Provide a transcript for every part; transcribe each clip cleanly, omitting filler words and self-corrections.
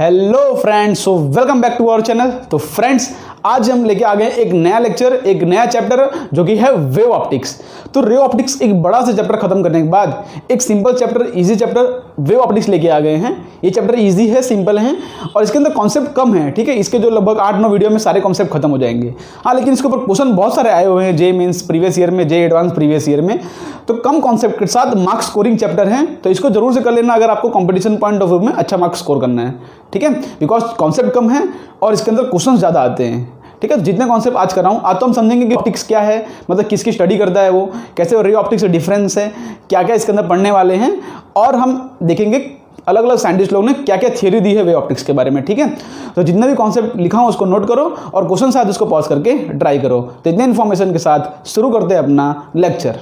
Hello friends, so welcome back to our channel. तो friends, आज हम लेके आ गए एक नया लेक्चर, एक नया चैप्टर जो कि है वेव ऑप्टिक्स। तो रे ऑप्टिक्स एक बड़ा सा चैप्टर खत्म करने के बाद एक simple chapter, easy chapter wave optics लेके आ गए हैं। ये चैप्टर इजी है, सिंपल है और इसके अंदर कॉन्सेप्ट कम है। ठीक है, इसके जो लगभग 8-9 वीडियो में सारे कॉन्सेप्ट खत्म हो जाएंगे। हाँ, लेकिन इसके ऊपर क्वेश्चन बहुत सारे आए हुए हैं, जे मीन्स प्रीवियस ईयर में, जे एडवांस प्रीवियस ईयर में। तो कम कॉन्सेप्ट के साथ मार्क्स स्कोरिंग चैप्टर है, तो इसको जरूर से कर लेना अगर आपको कॉम्पिटिशन पॉइंट ऑफ व्यू में अच्छा मार्क्स स्कोर करना है। ठीक है, बिकॉज कॉन्सेप्ट कम है और इसके अंदर क्वेश्चन ज़्यादा आते हैं। ठीक है, जितने कॉन्सेप्ट आज कर रहा हूँ, आज तो हम समझेंगे कि ऑप्टिक्स क्या है, मतलब किसकी स्टडी करता है वो, कैसे रे ऑप्टिक्स से डिफरेंस है, क्या क्या इसके अंदर पढ़ने वाले हैं, और हम देखेंगे अलग अलग साइंटिस्ट लोगों ने क्या क्या थियरी दी है वे ऑप्टिक्स के बारे में। ठीक है, तो जितना भी कॉन्सेप्ट लिखा हो उसको नोट करो और क्वेश्चन साथ उसको पॉज करके ट्राई करो। तो इतने इन्फॉर्मेशन के साथ शुरू करते हैं अपना लेक्चर।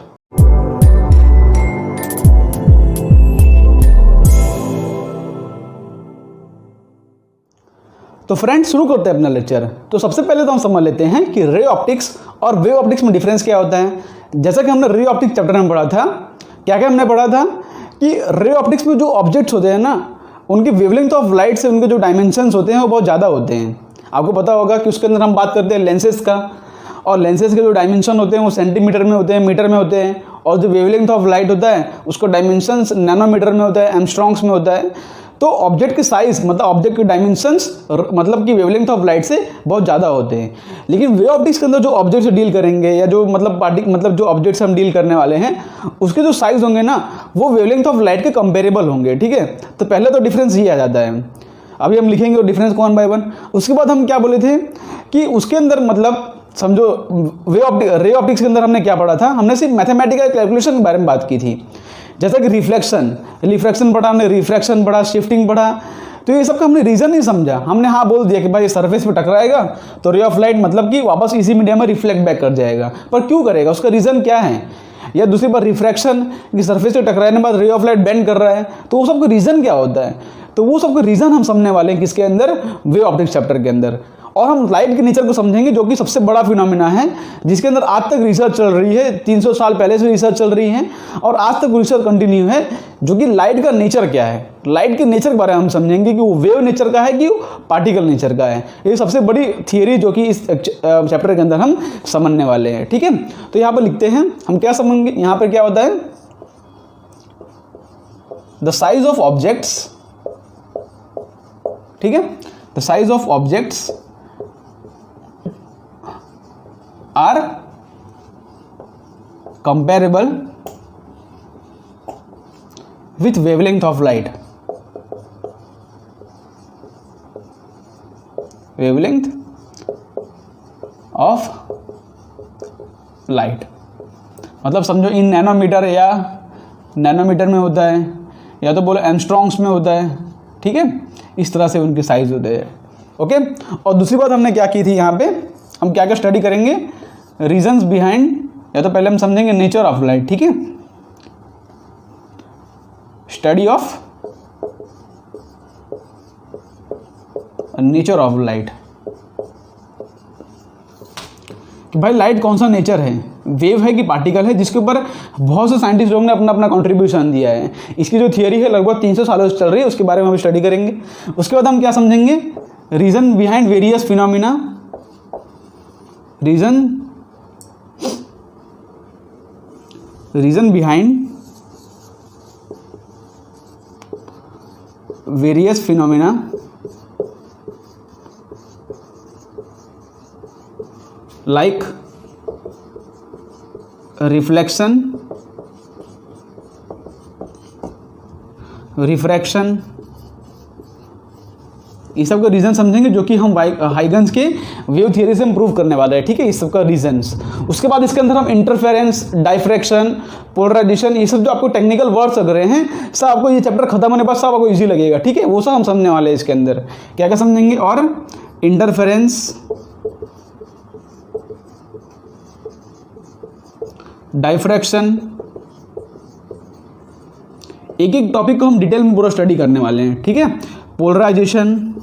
तो फ्रेंड्स, शुरू करते हैं अपना लेक्चर। तो सबसे पहले तो हम समझ लेते हैं कि रे ऑप्टिक्स और वेव ऑप्टिक्स में डिफरेंस क्या होता है। जैसा कि हमने रे ऑप्टिक्स चैप्टर में पढ़ा था, क्या क्या हमने पढ़ा था कि रे ऑप्टिक्स में जो ऑब्जेक्ट्स होते हैं ना, उनकी वेवलेंथ ऑफ लाइट से उनके जो डायमेंशंस होते हैं वो बहुत ज़्यादा होते हैं। आपको पता होगा कि उसके अंदर हम बात करते हैं लेंसेज का, और लेंसेज के जो डायमेंशन होते हैं वो सेंटीमीटर में होते हैं, मीटर में होते हैं, और जो वेवलेंथ ऑफ लाइट होता है उसको डायमेंशंस नैनोमीटर में होता है, एंगस्ट्रॉम्स में होता है। तो ऑब्जेक्ट के साइज, मतलब ऑब्जेक्ट के डायमेंशंस, मतलब कि वेवलेंथ ऑफ लाइट से बहुत ज़्यादा होते हैं। लेकिन वेव ऑप्टिक्स के अंदर जो ऑब्जेक्ट से डील करेंगे, या जो मतलब जो ऑब्जेक्ट से हम डील करने वाले हैं, उसके जो साइज होंगे ना, वो वेवलेंथ ऑफ लाइट के कंपेरेबल होंगे। ठीक है, तो पहले तो डिफरेंस ये आ जाता है। अभी हम लिखेंगे डिफरेंस वन बाय वन। उसके बाद हम क्या बोले थे कि उसके अंदर मतलब समझो रे ऑप्टिक्स के अंदर हमने क्या पढ़ा था, हमने सिर्फ मैथमेटिकल कैलकुलेशन के बारे में बात की थी। जैसा कि रिफ्लेक्शन पढ़ा हमने, रिफ्रैक्शन पढ़ा, शिफ्टिंग पढ़ा। तो ये सब का हमने रीज़न नहीं समझा। हमने हाँ बोल दिया कि भाई सरफेस पे टकराएगा तो रे ऑफ लाइट मतलब कि वापस इसी मीडियम में रिफ्लेक्ट बैक कर जाएगा, पर क्यों करेगा, उसका रीज़न क्या है। या दूसरी बात रिफ्रैक्शन, कि सरफेस पे टकराने के बाद रे ऑफ लाइट बेंड कर रहा है, तो वो सबका रीज़न क्या होता है। तो वो सबका रीज़न हम समझने वाले हैं किसके अंदर, वेव ऑप्टिक्स चैप्टर के अंदर। और हम लाइट के नेचर को समझेंगे, जो कि सबसे बड़ा फिनोमिना है, जिसके अंदर आज तक रिसर्च चल रही है। 300 साल पहले से रिसर्च चल रही है और आज तक रिसर्च कंटिन्यू है, जो कि लाइट का नेचर क्या है। लाइट के नेचर के बारे में हम समझेंगे कि वो वेव नेचर का है कि वो पार्टिकल नेचर का है। ये सबसे बड़ी थियरी जो कि इस चैप्टर के अंदर हम समझने वाले हैं। ठीक है, तो यहाँ पर लिखते हैं हम क्या समझेंगे। यहाँ पर क्या होता है, द साइज ऑफ ऑब्जेक्ट्स। ठीक है, the size of objects are comparable with wavelength of light. Wavelength of light मतलब समझो इन नैनोमीटर, या नैनोमीटर में होता है, या तो बोलो एंगस्ट्रॉम्स में होता है। ठीक है, इस तरह से उनके साइज होते हैं। ओके, और दूसरी बात हमने क्या की थी, यहाँ पे हम क्या क्या स्टडी करेंगे, रीजंस बिहाइंड, या तो पहले हम समझेंगे नेचर ऑफ लाइट। ठीक है, study of nature of light, कि भाई लाइट कौन सा नेचर है, वेव है कि पार्टिकल है, जिसके ऊपर बहुत से साइंटिस्ट लोगों ने अपना अपना कंट्रीब्यूशन दिया है। इसकी जो थियरी है लगभग 300 सालों से चल रही है, उसके बारे में हम स्टडी करेंगे। उसके बाद हम क्या समझेंगे, reason behind various phenomena, reason behind various phenomena like reflection, refraction, ये सब का रीज़न समझेंगे, जो कि हम हाइगन्स के वेव थियरी से हम प्रूव करने वाले हैं। ठीक है, इस सब का रीजंस। उसके बाद इसके अंदर हम इंटरफेरेंस, डाइफ्रैक्शन, पोलराइजेशन, ये सब जो आपको टेक्निकल वर्ड्स लग रहे हैं, सब आपको ये चैप्टर खत्म होने के बाद सब आपको इजी लगेगा। ठीक है, वो सब हम समझने वाले हैं इसके अंदर। क्या क्या समझेंगे, और इंटरफेरेंस, डाइफ्रैक्शन, एक एक टॉपिक को हम डिटेल में पूरा स्टडी करने वाले हैं। ठीक है, पोलराइजेशन,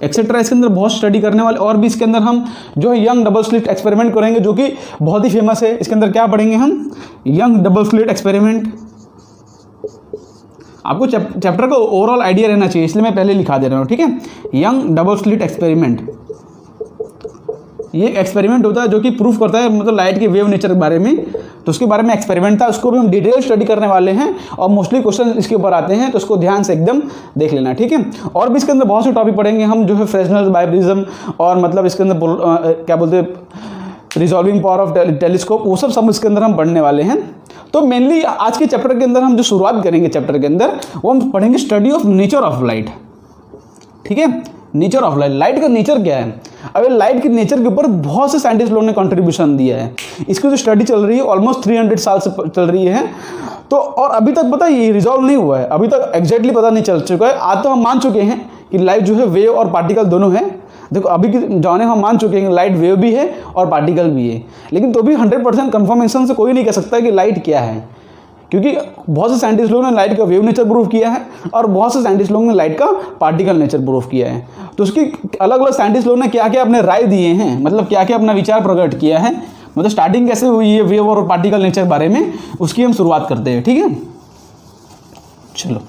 एक्सेट्रा, इसके अंदर बहुत स्टडी करने वाले। और भी इसके अंदर हम जो है यंग डबल स्लिट एक्सपेरिमेंट करेंगे, जो कि बहुत ही फेमस है। इसके अंदर क्या पढ़ेंगे हम, यंग डबल स्लिट एक्सपेरिमेंट, आपको चैप्टर का ओवरऑल आइडिया रहना चाहिए, इसलिए मैं पहले लिखा दे रहा हूँ, ठीक है। यंग डबल स्लिट एक्सपेरिमेंट, ये एक्सपेरिमेंट होता है जो कि प्रूफ करता है मतलब लाइट के वेव नेचर के बारे में, तो उसके बारे में एक्सपेरिमेंट था, उसको भी हम डिटेल स्टडी करने वाले हैं और मोस्टली क्वेश्चन इसके ऊपर आते हैं, तो उसको ध्यान से एकदम देख लेना, ठीक है। और भी इसके अंदर बहुत से टॉपिक पढ़ेंगे हम, जो है फ्रेसनेल्स बाइप्रिज्म और मतलब इसके अंदर क्या बोलते हैं रिजॉल्विंग पावर ऑफ टेलीस्कोप, वो सब इसके अंदर हम पढ़ने वाले हैं। तो मेनली आज के चैप्टर के अंदर हम जो शुरुआत करेंगे चैप्टर के अंदर, वो हम पढ़ेंगे study of nature of light, ठीक है। नेचर ऑफ लाइट, लाइट का नेचर क्या है। अब लाइट के नेचर के ऊपर बहुत से साइंटिस्ट लोगों ने कंट्रीब्यूशन दिया है, इसकी जो स्टडी चल रही है ऑलमोस्ट 300 साल से चल रही है। तो और अभी तक पता है ये रिजॉल्व नहीं हुआ है, अभी तक एग्जैक्टली पता नहीं चल चुका है। आज तो हम मान चुके हैं कि लाइट जो है वेव और पार्टिकल दोनों है। देखो अभी की जाने हम मान चुके हैं कि लाइट वेव भी है और पार्टिकल भी है, लेकिन तो भी 100% कन्फर्मेशन से कोई नहीं कह सकता कि लाइट क्या है, क्योंकि बहुत से साइंटिस्ट लोगों ने लाइट का वेव नेचर प्रूव किया है और बहुत से साइंटिस्ट लोगों ने लाइट का पार्टिकल नेचर प्रूव किया है। तो उसकी अलग अलग साइंटिस्ट लोगों ने क्या क्या अपने राय दिए हैं, मतलब क्या क्या अपना विचार प्रकट किया है, मतलब स्टार्टिंग कैसे हुई है वेव और पार्टिकल नेचर बारे में, उसकी हम शुरुआत करते हैं, ठीक है। चलो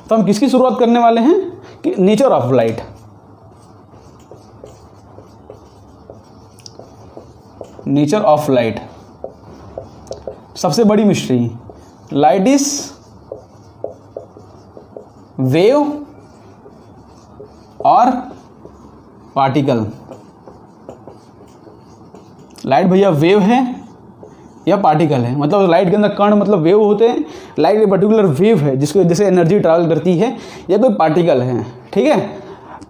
तो हम किसकी शुरुआत करने वाले हैं कि nature of light. Nature of light, सबसे बड़ी मिस्ट्री, लाइट इज वेव और पार्टिकल। लाइट भैया वेव है या पार्टिकल है, मतलब लाइट के अंदर कण मतलब वेव होते हैं, लाइट एक पर्टिकुलर वेव है जिसको जैसे एनर्जी ट्रैवल करती है, या कोई पार्टिकल है, ठीक है।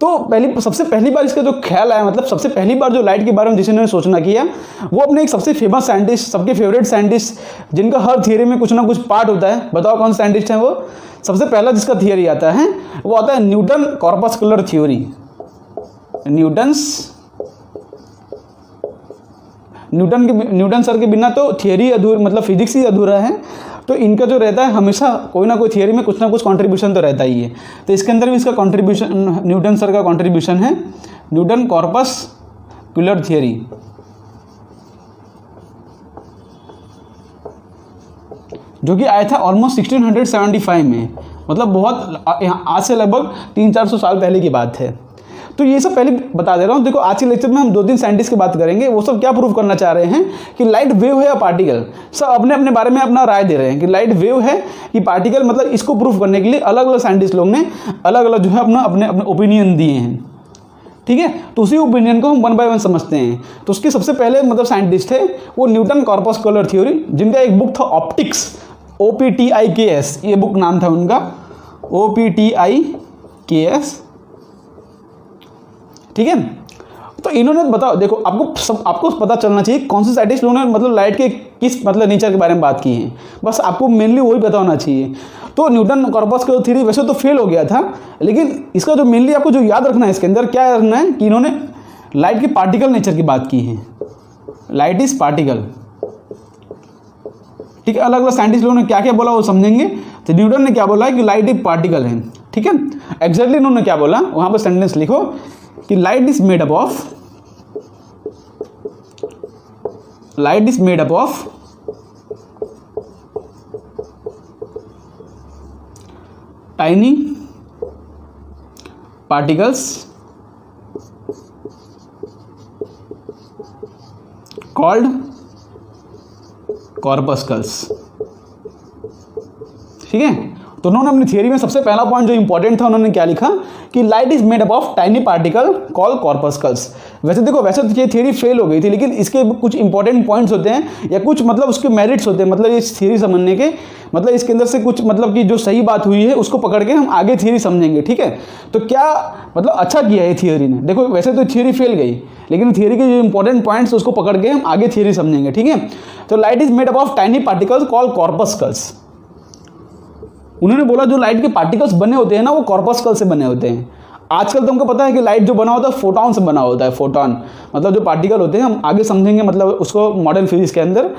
तो सबसे पहली बार इसका जो ख्याल आया, मतलब सबसे पहली बार जो लाइट के बारे में जिन्होंने सोचना किया, वो अपने एक सबसे फेमस साइंटिस्ट, सबके फेवरेट साइंटिस्ट, जिनका हर थियरी में कुछ ना कुछ पार्ट होता है। बताओ कौन साइंटिस्ट हैं वो। सबसे पहला जिसका थियरी आता है वो आता है Newton corpuscular theory. Newton sir के बिना तो थियरी अधूरा, मतलब फिजिक्स ही अधूरा है। तो इनका जो रहता है हमेशा कोई ना कोई थियरी में कुछ ना कुछ कंट्रीब्यूशन तो रहता ही है। तो इसके अंदर भी इसका कंट्रीब्यूशन, न्यूटन सर का कंट्रीब्यूशन है न्यूटन कॉर्पस्कुलर थ्योरी, जो कि आया था ऑलमोस्ट 1675 में, मतलब बहुत आज से लगभग 300-400 साल पहले की बात है। तो ये सब पहले बता दे रहा हूँ। देखो आज के लेक्चर में हम 2-3 साइंटिस्ट की बात करेंगे, वो सब क्या प्रूव करना चाह रहे हैं कि लाइट वेव है या पार्टिकल। सब अपने अपने बारे में अपना राय दे रहे हैं कि लाइट वेव है कि पार्टिकल, मतलब इसको प्रूव करने के लिए अलग अलग साइंटिस्ट लोग ने अलग अलग जो है अपने अपने ओपिनियन दिए हैं, ठीक है। तो उसी ओपिनियन को हम 1 by 1 समझते हैं। तो उसके सबसे पहले मतलब साइंटिस्ट थे वो न्यूटन कॉर्पस्कुलर थ्योरी, जिनका एक बुक था ऑप्टिक्स, OPTIKS, ये बुक नाम था उनका, OPTIKS, ठीक है। तो इन्होंने बताओ, देखो आपको पता चलना चाहिए कौन से साइंटिस्ट लोगों ने मतलब लाइट के किस मतलब नेचर के बारे में बात की है, बस आपको मेनली वही पता होना चाहिए। तो न्यूटन कॉर्पस्कुलर थ्योरी वैसे तो फेल हो गया था, लेकिन इसका जो मेनली आपको जो याद रखना है, इसके अंदर क्या रखना है कि इन्होंने लाइट के पार्टिकल नेचर की बात की है। लाइट इज पार्टिकल, ठीक है। अलग अलग साइंटिस्ट लोगों ने क्या क्या बोला वो समझेंगे। तो न्यूटन ने क्या बोला है कि लाइट एक पार्टिकल है, ठीक है। एग्जैक्टली इन्होंने क्या बोला वहां पर सेंटेंस लिखो कि light is made up of tiny particles called corpuscles, ठीक है। तो उन्होंने अपनी थियरी में सबसे पहला पॉइंट जो इंपॉर्टेंट था, उन्होंने क्या लिखा कि light is made up of tiny particle called corpuscles. वैसे देखो, वैसे तो ये थियरी फेल हो गई थी, लेकिन इसके कुछ इंपॉर्टेंट पॉइंट्स होते हैं या कुछ मतलब उसके मेरिट्स होते हैं, मतलब इस थियरी समझने के, मतलब इसके अंदर से कुछ मतलब कि जो सही बात हुई है उसको पकड़ के हम आगे थियरी समझेंगे, ठीक है। तो क्या मतलब अच्छा किया है थियरी ने। देखो वैसे तो थियरी फेल गई, लेकिन थियरी के जो इंपॉर्टेंट पॉइंट्स उसको पकड़ के हम आगे थियरी समझेंगे, ठीक है। तो light is made up of tiny particles called corpuscles. उन्होंने बोला जो लाइट के पार्टिकल्स बने होते हैं ना, वो कॉर्पस्कल से बने होते हैं। आजकल तुमको पता है कि लाइट जो बना होता है फोटॉन से बना होता है। फोटॉन मतलब जो पार्टिकल होते हैं, हम आगे समझेंगे मतलब उसको मॉडर्न फिजिक्स के अंदर।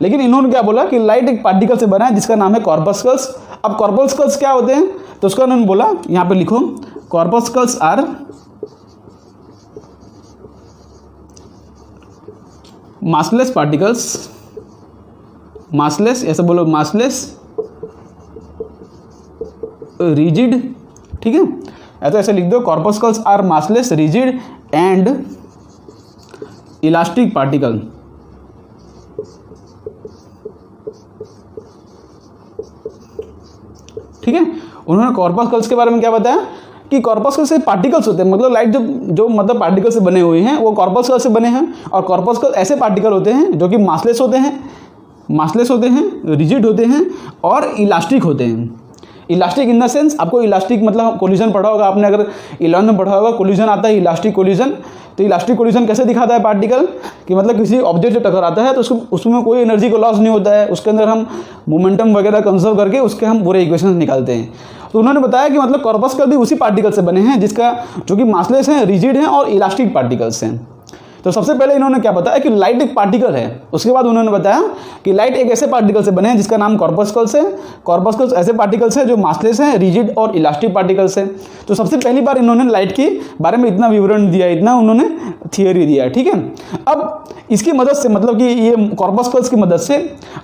लेकिन इन्होंने क्या बोला कि लाइट एक पार्टिकल से बना है जिसका नाम है कॉर्पस्कल्स। अब कॉर्पस्कल्स क्या होते हैं, तो उसका उन्होंने बोला, यहाँ पे लिखो, कॉर्पस्कल्स आर मासलेस पार्टिकल्स मासलेस, ऐसे बोलो मासलेस, रिजिड, ठीक है, या तो ऐसे लिख दो corpuscles are massless, rigid and elastic particle. ठीक है, उन्होंने कॉर्पस्कल्स के बारे में क्या बताया कि कॉर्पस्कल से पार्टिकल्स होते हैं, मतलब लाइट जो मतलब पार्टिकल से बने हुए हैं वो कॉर्पस्कल से बने हैं, और कॉर्पस्कल ऐसे पार्टिकल होते हैं जो कि मासलेस होते हैं, रिजिड होते हैं और इलास्टिक होते हैं। इलास्टिक इन द सेंस, आपको इलास्टिक मतलब कोलिजन पढ़ा होगा आपने, अगर 11 में पढ़ा होगा, कोलिजन आता है इलास्टिक कोलिजन। तो इलास्टिक कोलिजन कैसे दिखाता है पार्टिकल कि मतलब किसी ऑब्जेक्ट से टकराता है तो उसमें कोई एनर्जी को लॉस नहीं होता है, उसके अंदर हम मोमेंटम वगैरह कंजर्व करके उसके हम पूरे इक्वेशन निकालते हैं। तो उन्होंने बताया कि मतलब कॉर्पस्कल भी उसी पार्टिकल से बने हैं जिसका जो कि मासलेस हैं, रिजिड हैं और इलास्टिक पार्टिकल्स हैं। तो सबसे पहले इन्होंने क्या बताया कि लाइट एक पार्टिकल है, उसके बाद उन्होंने बताया कि लाइट एक ऐसे पार्टिकल से बने हैं जिसका नाम कॉर्पस्कल्स है। कॉर्पस्कल्स ऐसे पार्टिकल्स हैं जो मासलेस हैं, रिजिड और इलास्टिक पार्टिकल्स हैं। तो सबसे पहली बार इन्होंने लाइट के बारे में इतना विवरण दिया, इतना उन्होंने थियोरी दिया, ठीक है। अब इसकी मदद से मतलब कि ये कॉर्पस्कल्स की मदद से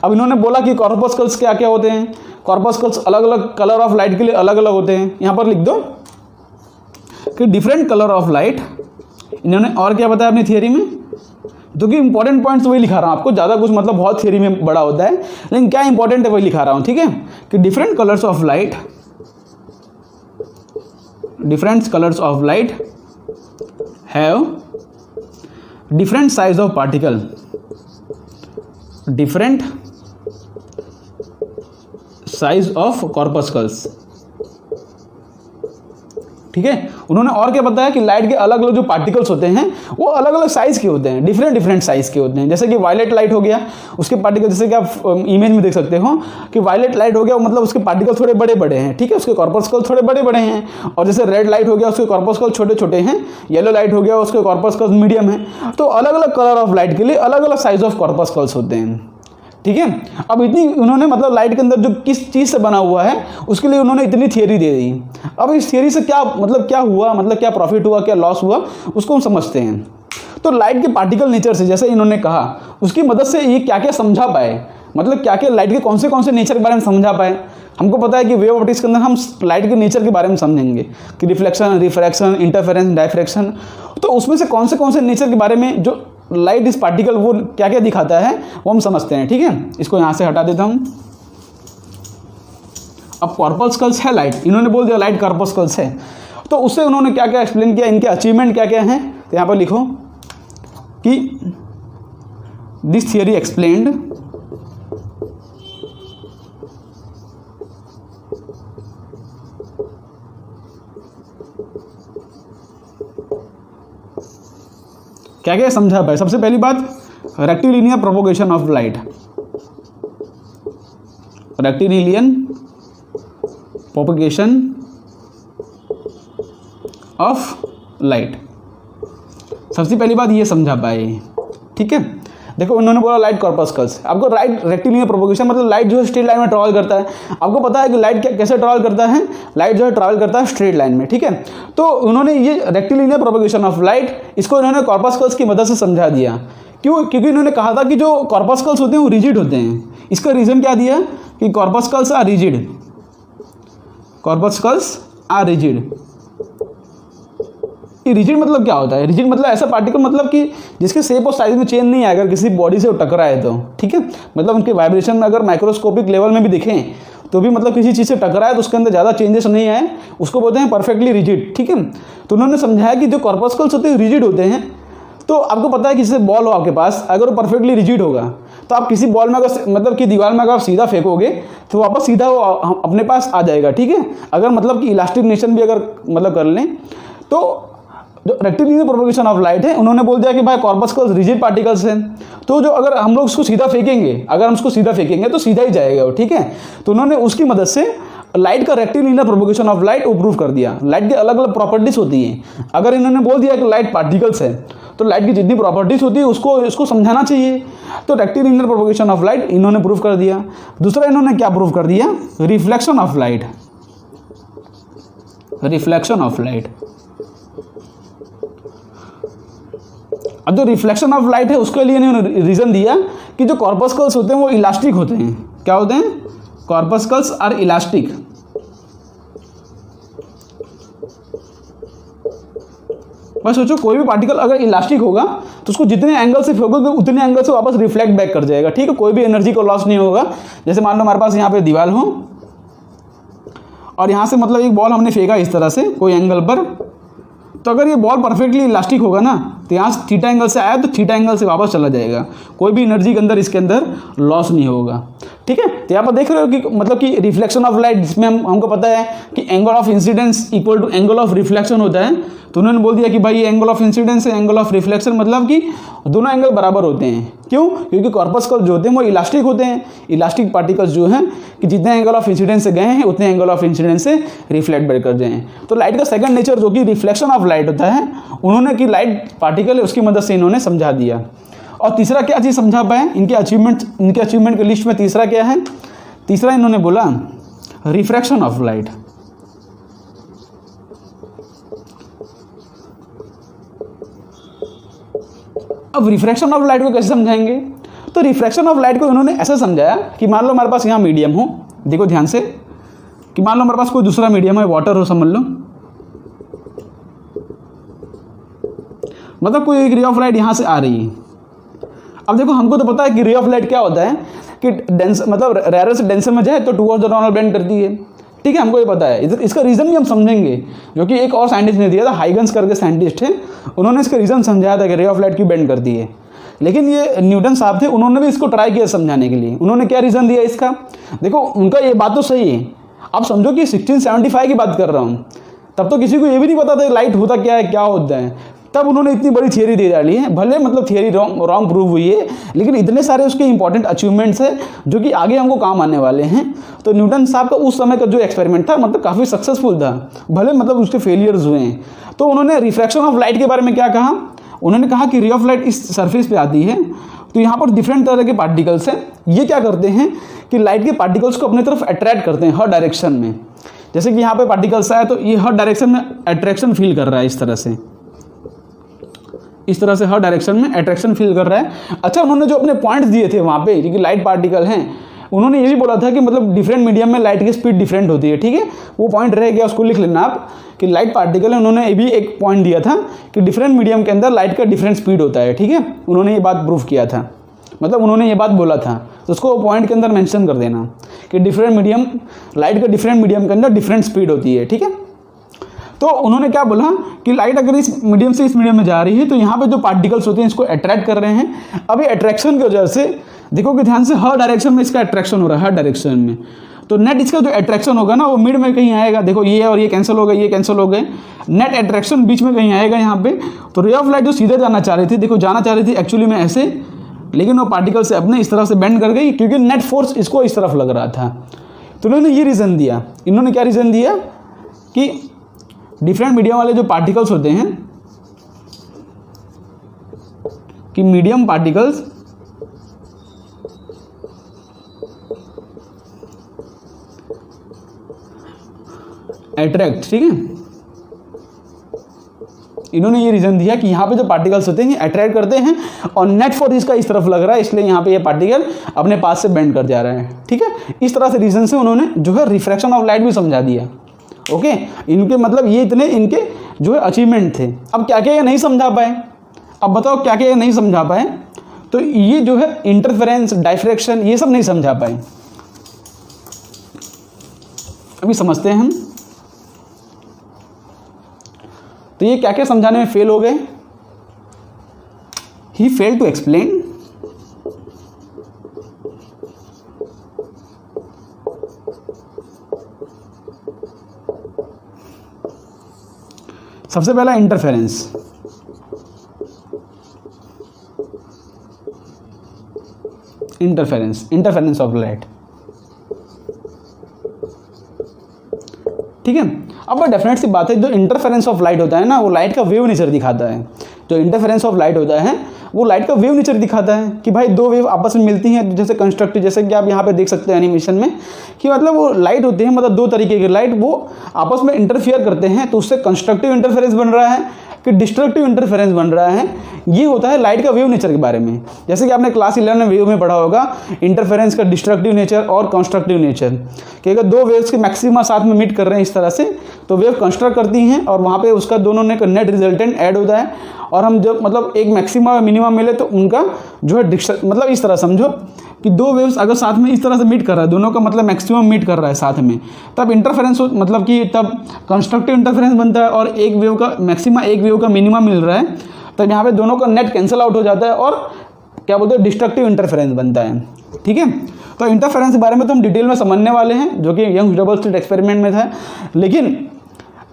अब इन्होंने बोला कि कॉर्पस्कल्स क्या क्या होते हैं। कॉर्पस्कल्स अलग अलग कलर ऑफ लाइट के लिए अलग अलग होते हैं। यहाँ पर लिख दो कि डिफरेंट कलर ऑफ लाइट। इन्होंने और क्या बताया अपनी थियोरी में, जो कि इंपॉर्टेंट पॉइंट्स वही लिखा रहा हूँ आपको, ज़्यादा कुछ मतलब बहुत थियोरी में बड़ा होता है, लेकिन क्या इंपॉर्टेंट है वही लिखा रहा हूँ, ठीक है। कि different colours of light have different size of particle, different size of corpuscles, ठीक है। उन्होंने और क्या बताया कि लाइट के अलग अलग जो पार्टिकल्स होते हैं वो अलग अलग साइज के होते हैं, डिफरेंट साइज के होते हैं। जैसे कि वायलेट लाइट हो गया, उसके पार्टिकल जैसे कि आप इमेज में देख सकते हो कि वायलेट लाइट हो गया मतलब उसके पार्टिकल थोड़े बड़े बड़े हैं, ठीक है, उसके कॉर्पस्कल थोड़े बड़े बड़े हैं। और जैसे रेड लाइट हो गया उसके कॉर्पस्कल छोटे छोटे हैं, येलो लाइट हो गया उसके कॉर्पस्कल मीडियम है। तो अलग अलग कलर ऑफ लाइट के लिए अलग अलग साइज ऑफ कॉर्पस्कल्स होते हैं, ठीक है। अब इतनी उन्होंने मतलब लाइट के अंदर जो किस चीज़ से बना हुआ है उसके लिए उन्होंने इतनी थियोरी दे दी। अब इस थियोरी से क्या मतलब क्या हुआ, मतलब क्या प्रॉफिट हुआ, क्या लॉस हुआ, उसको हम समझते हैं। तो लाइट के पार्टिकल नेचर से, जैसे इन्होंने कहा, उसकी मदद से ये क्या क्या समझा पाए, मतलब क्या क्या लाइट के कौन से नेचर के बारे में समझा पाए। हमको पता है कि वेव ऑप्टिक्स के अंदर हम लाइट के नेचर के बारे में समझेंगे कि रिफ्लेक्शन, रिफ्रैक्शन, इंटरफेरेंस, डायफ्रैक्शन। तो उसमें से कौन से नेचर के बारे में जो लाइट इस पार्टिकल वो क्या क्या दिखाता है वो हम समझते हैं, ठीक है। इसको यहाँ से हटा देता हूँ। अब कॉर्पस्कल्स है लाइट, इन्होंने बोल दिया लाइट कॉर्पस्कल्स है, तो उससे उन्होंने क्या क्या एक्सप्लेन किया, इनके अचीवमेंट क्या क्या हैं। तो यहाँ पर लिखो कि दिस थियरी एक्सप्लेन्ड क्या क्या समझा पाए। सबसे पहली बात, rectilinear propagation of light, rectilinear propagation of light, सबसे पहली बात ये समझा पाए, ठीक है। देखो उन्होंने बोला लाइट कॉर्पस्कल्स, आपको लाइट रेक्टिलिनियर प्रोपोगेशन मतलब लाइट जो है स्ट्रेट लाइन में ट्रैवल करता है। आपको पता है कि लाइट कैसे ट्रैवल करता है, लाइट जो है ट्रैवल करता है स्ट्रेट लाइन में, ठीक है। तो उन्होंने ये रेक्टिलिनियर प्रोपोगेशन ऑफ लाइट, इसको इन्होंने कॉर्पस्कल्स की मदद से समझा दिया। क्यों? क्योंकि इन्होंने कहा था कि जो कॉर्पस्कल्स होते हैं वो रिजिड होते हैं। इसका रीज़न क्या दिया कि corpuscles are rigid, corpuscles are rigid. Rigid मतलब क्या होता है? रिजिड मतलब ऐसा पार्टिकल मतलब कि जिसके शेप और साइज में चेंज नहीं आएगा अगर किसी बॉडी से वो टकराए तो, ठीक है। मतलब उनके वाइब्रेशन में अगर माइक्रोस्कोपिक लेवल में भी दिखें तो भी मतलब किसी चीज़ से टकराए तो उसके अंदर ज़्यादा चेंजेस नहीं आए, उसको बोलते हैं परफेक्टली रिजिड, ठीक है। तो उन्होंने समझाया कि जो कॉर्पस्कल्स होते हैं रिजिड होते हैं। तो आपको पता है कि जैसे बॉल हो आपके पास, अगर वो परफेक्टली रिजिड होगा तो आप किसी बॉल में अगर मतलब कि दीवार में अगर आप सीधा फेंकोगे तो वापस सीधा वो अपने पास आ जाएगा, ठीक है। अगर मतलब कि इलास्टिक नेशन भी अगर मतलब कर लें तो जो रेक्टिलिनियर प्रोपोगेशन ऑफ लाइट है, उन्होंने बोल दिया कि भाई कॉर्पस्कल्स रिजिड पार्टिकल्स हैं, तो जो अगर हम लोग उसको सीधा फेंकेंगे, अगर हम उसको सीधा फेंकेंगे तो सीधा ही जाएगा वो, ठीक है। तो उन्होंने उसकी मदद से लाइट का रेक्टिलिनियर प्रोपोगेशन ऑफ लाइट वो प्रूव कर दिया। लाइट की अलग अलग प्रॉपर्टीज होती हैं। अगर इन्होंने बोल दिया कि लाइट पार्टिकल्स है तो लाइट की जितनी प्रॉपर्टीज होती है उसको समझाना चाहिए। तो रेक्टिलिनियर प्रोपोगेशन ऑफ लाइट इन्होंने प्रूव कर दिया। दूसरा इन्होंने क्या प्रूव कर दिया? Reflection of light, reflection of light. अब जो रिफ्लेक्शन ऑफ लाइट है उसके लिए इन्होंने रीज़न दिया कि जो कॉर्पस्कल्स होते हैं वो इलास्टिक होते हैं। क्या होते हैं? कॉर्पस्कल्स आर इलास्टिक। बस सोचो कोई भी पार्टिकल अगर इलास्टिक होगा तो उसको जितने एंगल से फेंकोगे उतने एंगल से वापस रिफ्लेक्ट बैक कर जाएगा। ठीक है, कोई भी एनर्जी को लॉस नहीं होगा। जैसे मान लो हमारे पास यहाँ पे दीवार हो और यहाँ से मतलब एक बॉल हमने फेंका इस तरह से कोई एंगल पर, तो अगर ये बॉल परफेक्टली इलास्टिक होगा ना तो यहाँ से थीटा एंगल से आया तो थीटा एंगल से वापस चला जाएगा, कोई भी एनर्जी के अंदर इसके अंदर लॉस नहीं होगा। ठीक है, तो यहाँ पर देख रहे हो कि मतलब कि रिफ्लेक्शन ऑफ लाइट, जिसमें हमको पता है कि angle of incidence equal to angle of reflection होता है, तो उन्होंने बोल दिया कि भाई ये एंगल ऑफ इंसिडेंस है, एंगल ऑफ रिफ्लेक्शन, मतलब कि दोनों एंगल बराबर होते हैं। क्यों? क्योंकि कॉर्पस्कल जो होते हैं वो इलास्टिक होते हैं। इलास्टिक पार्टिकल्स जो हैं कि जितने एंगल ऑफ इंसिडेंस से गए हैं उतने एंगल ऑफ इंसिडेंस से रिफ्लेक्ट बैक कर जाएं। तो लाइट का सेकंड नेचर जो कि रिफ्लेक्शन ऑफ लाइट होता है, उन्होंने कि लाइट पार्टिकल है उसकी मदद से इन्होंने समझा दिया। और तीसरा क्या चीज़ समझा पाए इनके अचीवमेंट की लिस्ट में? तीसरा क्या है? तीसरा इन्होंने बोला रिफ्रैक्शन ऑफ लाइट। अब रिफ्रैक्शन ऑफ लाइट को कैसे समझाएंगे? तो रिफ्रैक्शन ऑफ लाइट को उन्होंने ऐसा समझाया कि मान लो हमारे पास यहाँ मीडियम हो, देखो ध्यान से, कि मान लो हमारे पास कोई दूसरा मीडियम है, वाटर हो समझ लो, मतलब कोई एक रे ऑफ लाइट यहाँ से आ रही है। अब देखो हमको तो पता है कि रे ऑफ लाइट क्या होता है कि डेंस मतलब रेयर से डेंसर में जाए तो टुवर्ड्स द नॉर्मल बेंड करती है। ठीक है, हमको ये पता है। इसका रीज़न भी हम समझेंगे, जो कि एक और साइंटिस्ट ने दिया था, हाइगन्स करके साइंटिस्ट है, उन्होंने इसका रीज़न समझाया था कि रे ऑफ लाइट क्यों बेंड करती है। लेकिन ये न्यूटन साहब थे, उन्होंने भी इसको ट्राई किया समझाने के लिए। उन्होंने क्या रीज़न दिया इसका? देखो उनका ये बात तो सही है। आप समझो कि 1675 की बात कर रहा हूँ, तब तो किसी को ये भी नहीं पता था लाइट होता क्या है, क्या होता है। तब उन्होंने इतनी बड़ी थियरी दे डाली है। भले मतलब थियरी रॉन्ग प्रूव हुई है, लेकिन इतने सारे उसके इंपॉर्टेंट अचीवमेंट्स हैं जो कि आगे हमको काम आने वाले हैं। तो न्यूटन साहब का उस समय का जो एक्सपेरिमेंट था मतलब काफ़ी सक्सेसफुल था, भले मतलब उसके फेलियर्स हुए हैं। तो उन्होंने रिफ्रैक्शन ऑफ लाइट के बारे में क्या कहा? उन्होंने कहा कि रे ऑफ लाइट इस सरफेस पे आती है, तो यहाँ पर डिफरेंट तरह के पार्टिकल्स हैं। ये क्या करते हैं कि लाइट के पार्टिकल्स को अपनी तरफ अट्रैक्ट करते हैं हर डायरेक्शन में। जैसे कि यहाँ पे पार्टिकल्स आया तो ये हर डायरेक्शन में अट्रैक्शन फील कर रहा है, इस तरह से हर डायरेक्शन में अट्रैक्शन फील कर रहा है। अच्छा, उन्होंने जो अपने पॉइंट्स दिए थे वहाँ पे क्योंकि लाइट पार्टिकल हैं, उन्होंने ये भी बोला था कि मतलब डिफरेंट मीडियम में लाइट की स्पीड डिफरेंट होती है। ठीक है, वो पॉइंट रह गया, उसको लिख लेना आप कि लाइट पार्टिकल है। उन्होंने ये भी एक पॉइंट दिया था कि डिफरेंट मीडियम के अंदर लाइट का डिफरेंट स्पीड होता है। ठीक है, उन्होंने ये बात प्रूव किया था, मतलब उन्होंने ये बात बोला था, तो उसको पॉइंट के अंदर मेंशन कर देना कि डिफरेंट मीडियम लाइट का डिफरेंट मीडियम के अंदर डिफरेंट स्पीड होती है। ठीक है, तो उन्होंने क्या बोला कि लाइट अगर इस मीडियम से इस मीडियम में जा रही है तो यहाँ पे जो पार्टिकल्स होते हैं इसको अट्रैक्ट कर रहे हैं। अब ये अट्रैक्शन की वजह से देखो कि ध्यान से हर डायरेक्शन में इसका अट्रैक्शन हो रहा है, हर डायरेक्शन में। तो नेट इसका जो अट्रैक्शन होगा ना वो मिड में कहीं आएगा। देखो ये और ये कैंसिल हो गए, ये कैंसिल हो गए, नेट अट्रैक्शन बीच में कहीं आएगा यहाँ पे। तो रे ऑफ लाइट जो सीधे जाना चाह रही थी, देखो जाना चाह रही थी एक्चुअली में ऐसे, लेकिन वो पार्टिकल से अपने इस तरह से बेंड कर गई क्योंकि नेट फोर्स इसको इस तरफ लग रहा था। तो उन्होंने ये रीज़न दिया। इन्होंने क्या रीज़न दिया कि डिफरेंट मीडियम वाले जो पार्टिकल्स होते हैं कि मीडियम पार्टिकल्स अट्रैक्ट। ठीक है, इन्होंने ये रीज़न दिया कि यहाँ पे जो पार्टिकल्स होते हैं ये अट्रैक्ट करते हैं और नेट फोर्स इसका इस तरफ लग रहा है, इसलिए यहाँ पे ये पार्टिकल अपने पास से बेंड कर जा रहे हैं। ठीक है, इस तरह से रीज़न से उन्होंने जो है रिफ्रैक्शन ऑफ लाइट भी समझा दिया। ओके, इनके मतलब ये इतने इनके जो है अचीवमेंट थे। अब क्या क्या ये नहीं समझा पाए? अब बताओ क्या क्या ये नहीं समझा पाए? तो ये जो है इंटरफेरेंस, डायफ्रैक्शन, ये सब नहीं समझा पाए। अभी समझते हैं हम। तो ये क्या क्या समझाने में फेल हो गए? ही फेल टू एक्सप्लेन सबसे पहला इंटरफेरेंस। Interference of light. ठीक है, अब डेफिनेट सी बात है, जो इंटरफेरेंस ऑफ लाइट होता है ना वो लाइट का वेव नेचर दिखाता है। जो इंटरफेरेंस ऑफ लाइट होता है वो लाइट का वेव नेचर दिखाता है कि भाई दो वेव आपस में मिलती हैं, जैसे कंस्ट्रक्टिव, जैसे कि आप यहाँ पे देख सकते हैं एनिमेशन में कि मतलब वो लाइट होती है, मतलब दो तरीके की लाइट वो आपस में इंटरफियर करते हैं, तो उससे कंस्ट्रक्टिव इंटरफेरेंस बन रहा है, कि डिस्ट्रक्टिव इंटरफेरेंस बन रहा है, ये होता है लाइट का वेव नेचर के बारे में। जैसे कि आपने क्लास 11 में वेव में पढ़ा होगा इंटरफेरेंस का डिस्ट्रक्टिव नेचर और कंस्ट्रक्टिव नेचर, कि अगर दो वेव्स के मैक्सिमा साथ में मीट कर रहे हैं इस तरह से तो वेव कंस्ट्रक्ट करती हैं और वहाँ पे उसका दोनों ने नेट रिजल्टेंट ऐड होता है, और हम जब मतलब एक मैक्सिमा और मिनिमम मिले तो उनका जो है मतलब इस तरह समझो कि दो वेव्स अगर साथ में इस तरह से मीट कर रहा है, दोनों का मतलब मैक्सिमम मीट कर रहा है साथ में, तब इंटरफेरेंस मतलब कि तब कंस्ट्रक्टिव इंटरफेरेंस बनता है, और एक वेव का मैक्सिमा एक वेव का मिनिमम मिल रहा है, तब यहाँ पे दोनों का नेट कैंसिल आउट हो जाता है और क्या बोलते हैं डिस्ट्रक्टिव इंटरफेरेंस बनता है। ठीक है, तो इंटरफेरेंस के बारे में तो हम डिटेल में समझने वाले हैं, जो कि यंग डबल स्लिट एक्सपेरिमेंट में था। लेकिन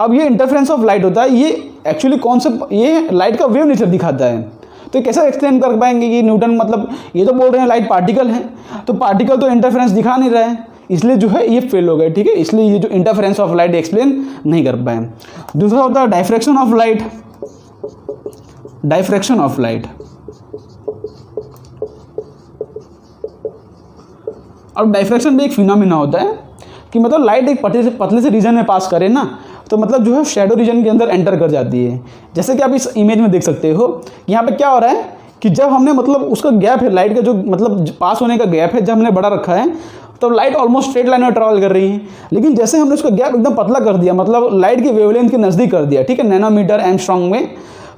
अब ये इंटरफेरेंस ऑफ लाइट होता है, ये एक्चुअली कौन सा, ये लाइट का वेव नेचर दिखाता है। तो कैसे एक्सप्लेन कर पाएंगे कि न्यूटन मतलब ये तो बोल रहे हैं लाइट पार्टिकल है, तो पार्टिकल तो इंटरफेरेंस दिखा नहीं रहा है, इसलिए जो है ये फेल हो गए। ठीक है, इसलिए ये जो इंटरफेरेंस ऑफ लाइट एक्सप्लेन नहीं कर पाए। दूसरा होता है diffraction of light. Diffraction of light, और डायफ्रैक्शन भी एक फिनोमिना होता है कि मतलब लाइट एक पतले से रीजन में पास करे ना, तो मतलब जो है शैडो रीजन के अंदर एंटर कर जाती है। जैसे कि आप इस इमेज में देख सकते हो यहाँ पे क्या हो रहा है कि जब हमने मतलब उसका गैप है लाइट का, जो मतलब पास होने का गैप है, जब हमने बड़ा रखा है तो लाइट ऑलमोस्ट स्ट्रेट लाइन में ट्रैवल कर रही है। लेकिन जैसे हमने उसका गैप एकदम पतला कर दिया, मतलब लाइट की वेवलेंथ के नज़दीक कर दिया, ठीक है, नैनोमीटर एंगस्ट्रॉम में,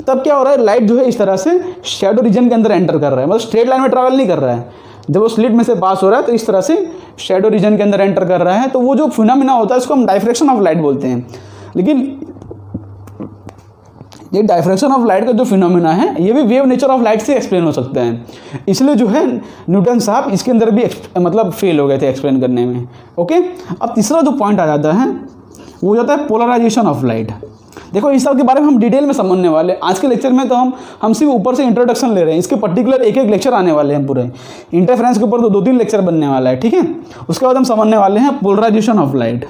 तब क्या हो रहा है लाइट जो है इस तरह से शैडो रीजन के अंदर एंटर कर रहा है, मतलब स्ट्रेट लाइन में ट्रैवल नहीं कर रहा है। जब वो स्लिट में से पास हो रहा है तो इस तरह से शैडो रीजन के अंदर एंटर कर रहा है, तो वो जो फिनोमिना होता है उसको हम डायफ्रैक्शन ऑफ लाइट बोलते हैं। लेकिन ये डायफ्रैक्शन ऑफ लाइट का जो फिनोमिना है ये भी वेव नेचर ऑफ लाइट से एक्सप्लेन हो सकता है, इसलिए जो है न्यूटन साहब इसके अंदर भी मतलब फेल हो गए थे एक्सप्लेन करने में। ओके, अब तीसरा जो पॉइंट आ जाता है वो हो जाता है पोलराइजेशन ऑफ लाइट। देखो इस सब के बारे में हम डिटेल में समझने वाले हैं आज के लेक्चर में, तो हम सिर्फ ऊपर से इंट्रोडक्शन ले रहे हैं, इसके पर्टिकुलर एक एक लेक्चर आने वाले हैं पूरे इंटरफेरेंस के ऊपर, तो 2-3 लेक्चर बनने वाला है। ठीक है, उसके बाद हम समझने वाले हैं पोलराइजेशन ऑफ लाइट।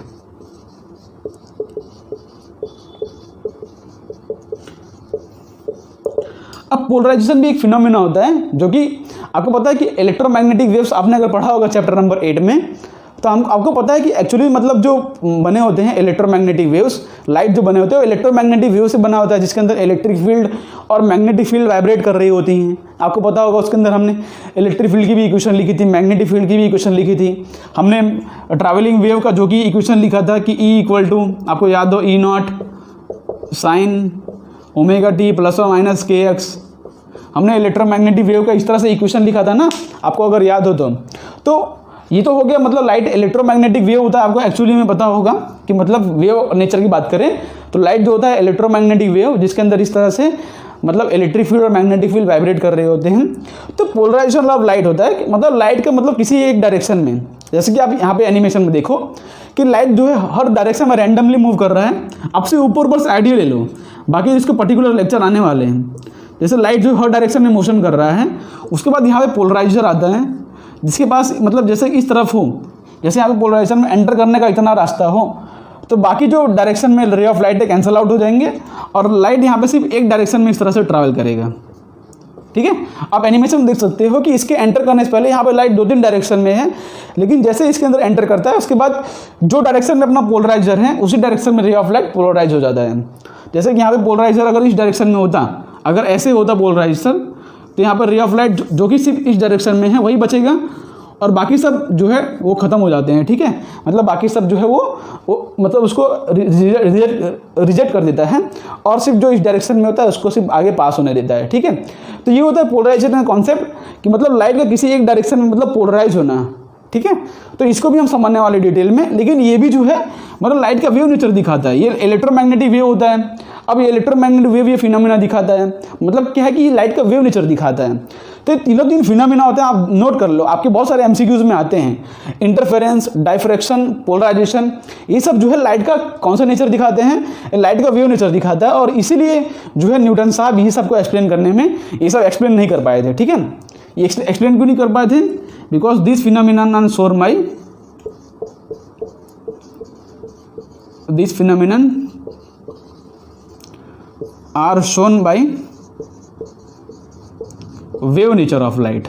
अब पोलराइजेशन भी एक फिनोमिना होता है, जो कि आपको पता है कि इलेक्ट्रोमैग्नेटिक वेव्स आपने अगर पढ़ा होगा चैप्टर नंबर 8 में, तो आपको पता है कि एक्चुअली मतलब जो बने होते हैं इलेक्ट्रोमैग्नेटिक वेव्स, लाइट जो बने होते हैं वो इलेक्ट्रोमैग्नेटिक वेव से बना होता है, जिसके अंदर इलेक्ट्रिक फील्ड और मैग्नेटिक फील्ड वाइब्रेट कर रही होती हैं। आपको पता होगा उसके अंदर हमने इलेक्ट्रिक फील्ड की भी इक्वेशन लिखी थी, मैग्नेटिक फील्ड की भी इक्वेशन लिखी थी, हमने ट्रैवलिंग वेव का जो कि इक्वेशन लिखा था कि E = आपको याद हो E0 sin ω/t ± kx। हमने इलेक्ट्रोमैग्नेटिक वेव का इस तरह से इक्वेशन लिखा था ना, आपको अगर याद हो तो ये तो हो गया मतलब लाइट इलेक्ट्रोमैग्नेटिक वेव होता है। आपको एक्चुअली में पता होगा कि मतलब वेव नेचर की बात करें तो लाइट जो होता है इलेक्ट्रोमैग्नेटिक वेव, जिसके अंदर इस तरह से मतलब इलेक्ट्रिक फील्ड और मैग्नेटिक फील्ड वाइब्रेट कर रहे होते हैं। तो पोलराइजेशन ऑफ लाइट होता है कि मतलब लाइट का मतलब किसी एक डायरेक्शन में, जैसे कि आप यहाँ पे एनिमेशन में देखो कि लाइट जो है हर डायरेक्शन में रैंडमली मूव कर रहा है। आपसे ऊपर से आइडिया ले लो, बाकी इसके पर्टिकुलर लेक्चर आने वाले हैं। जैसे लाइट जो हर डायरेक्शन में मोशन कर रहा है, उसके बाद यहाँ पे पोलराइजर आता है, जिसके पास मतलब जैसे इस तरफ हो, जैसे यहाँ पे पोलराइजेशन में एंटर करने का इतना रास्ता हो, तो बाकी जो डायरेक्शन में रे ऑफ लाइट है कैंसिल आउट हो जाएंगे और लाइट यहाँ पे सिर्फ एक डायरेक्शन में इस तरह से ट्रैवल करेगा। ठीक है, आप एनिमेशन में देख सकते हो कि इसके एंटर करने से पहले यहाँ पे लाइट 2-3 डायरेक्शन में है, लेकिन जैसे इसके अंदर एंटर करता है उसके बाद जो डायरेक्शन में अपना पोलराइजर है उसी डायरेक्शन में रे ऑफ लाइट पोलराइज हो जाता है। जैसे कि यहाँ पे पोलराइजर अगर इस डायरेक्शन में होता, अगर ऐसे होता पोलराइजर, तो यहाँ पर रे ऑफ लाइट जो कि सिर्फ इस डायरेक्शन में है वही बचेगा और बाकी सब जो है वो ख़त्म हो जाते हैं। ठीक है, मतलब बाकी सब जो है वो मतलब उसको रिजेक्ट कर देता है और सिर्फ जो इस डायरेक्शन में होता है उसको सिर्फ आगे पास होने देता है। ठीक है, तो ये होता है पोलराइजेशन का कॉन्सेप्ट कि मतलब लाइट का किसी एक डायरेक्शन में मतलब पोलराइज होना। ठीक है, तो इसको भी हम समझने वाले डिटेल में, लेकिन ये भी जो है मतलब लाइट का वेव नेचर दिखाता है। ये इलेक्ट्रोमैग्नेटिक वेव होता है। अब ये इलेक्ट्रोमैग्नेटिक वेव ये फिनोमिना दिखाता है, मतलब क्या है कि लाइट का वेव नेचर दिखाता है। तो ये तीन फिनोमिना होते हैं, आप नोट कर लो, आपके बहुत सारे एमसीक्यूज में आते हैं। इंटरफेरेंस, डायफ्रैक्शन, पोलराइजेशन, ये सब जो है लाइट का कौन सा नेचर दिखाते हैं, लाइट का वेव नेचर दिखाता है। और इसीलिए जो है न्यूटन साहब ये सब को एक्सप्लेन करने में ये सब एक्सप्लेन नहीं कर पाए थे। ठीक है, ये एक्सप्लेन क्यों नहीं कर पाए थे? Because this phenomenon are shown by wave nature of light।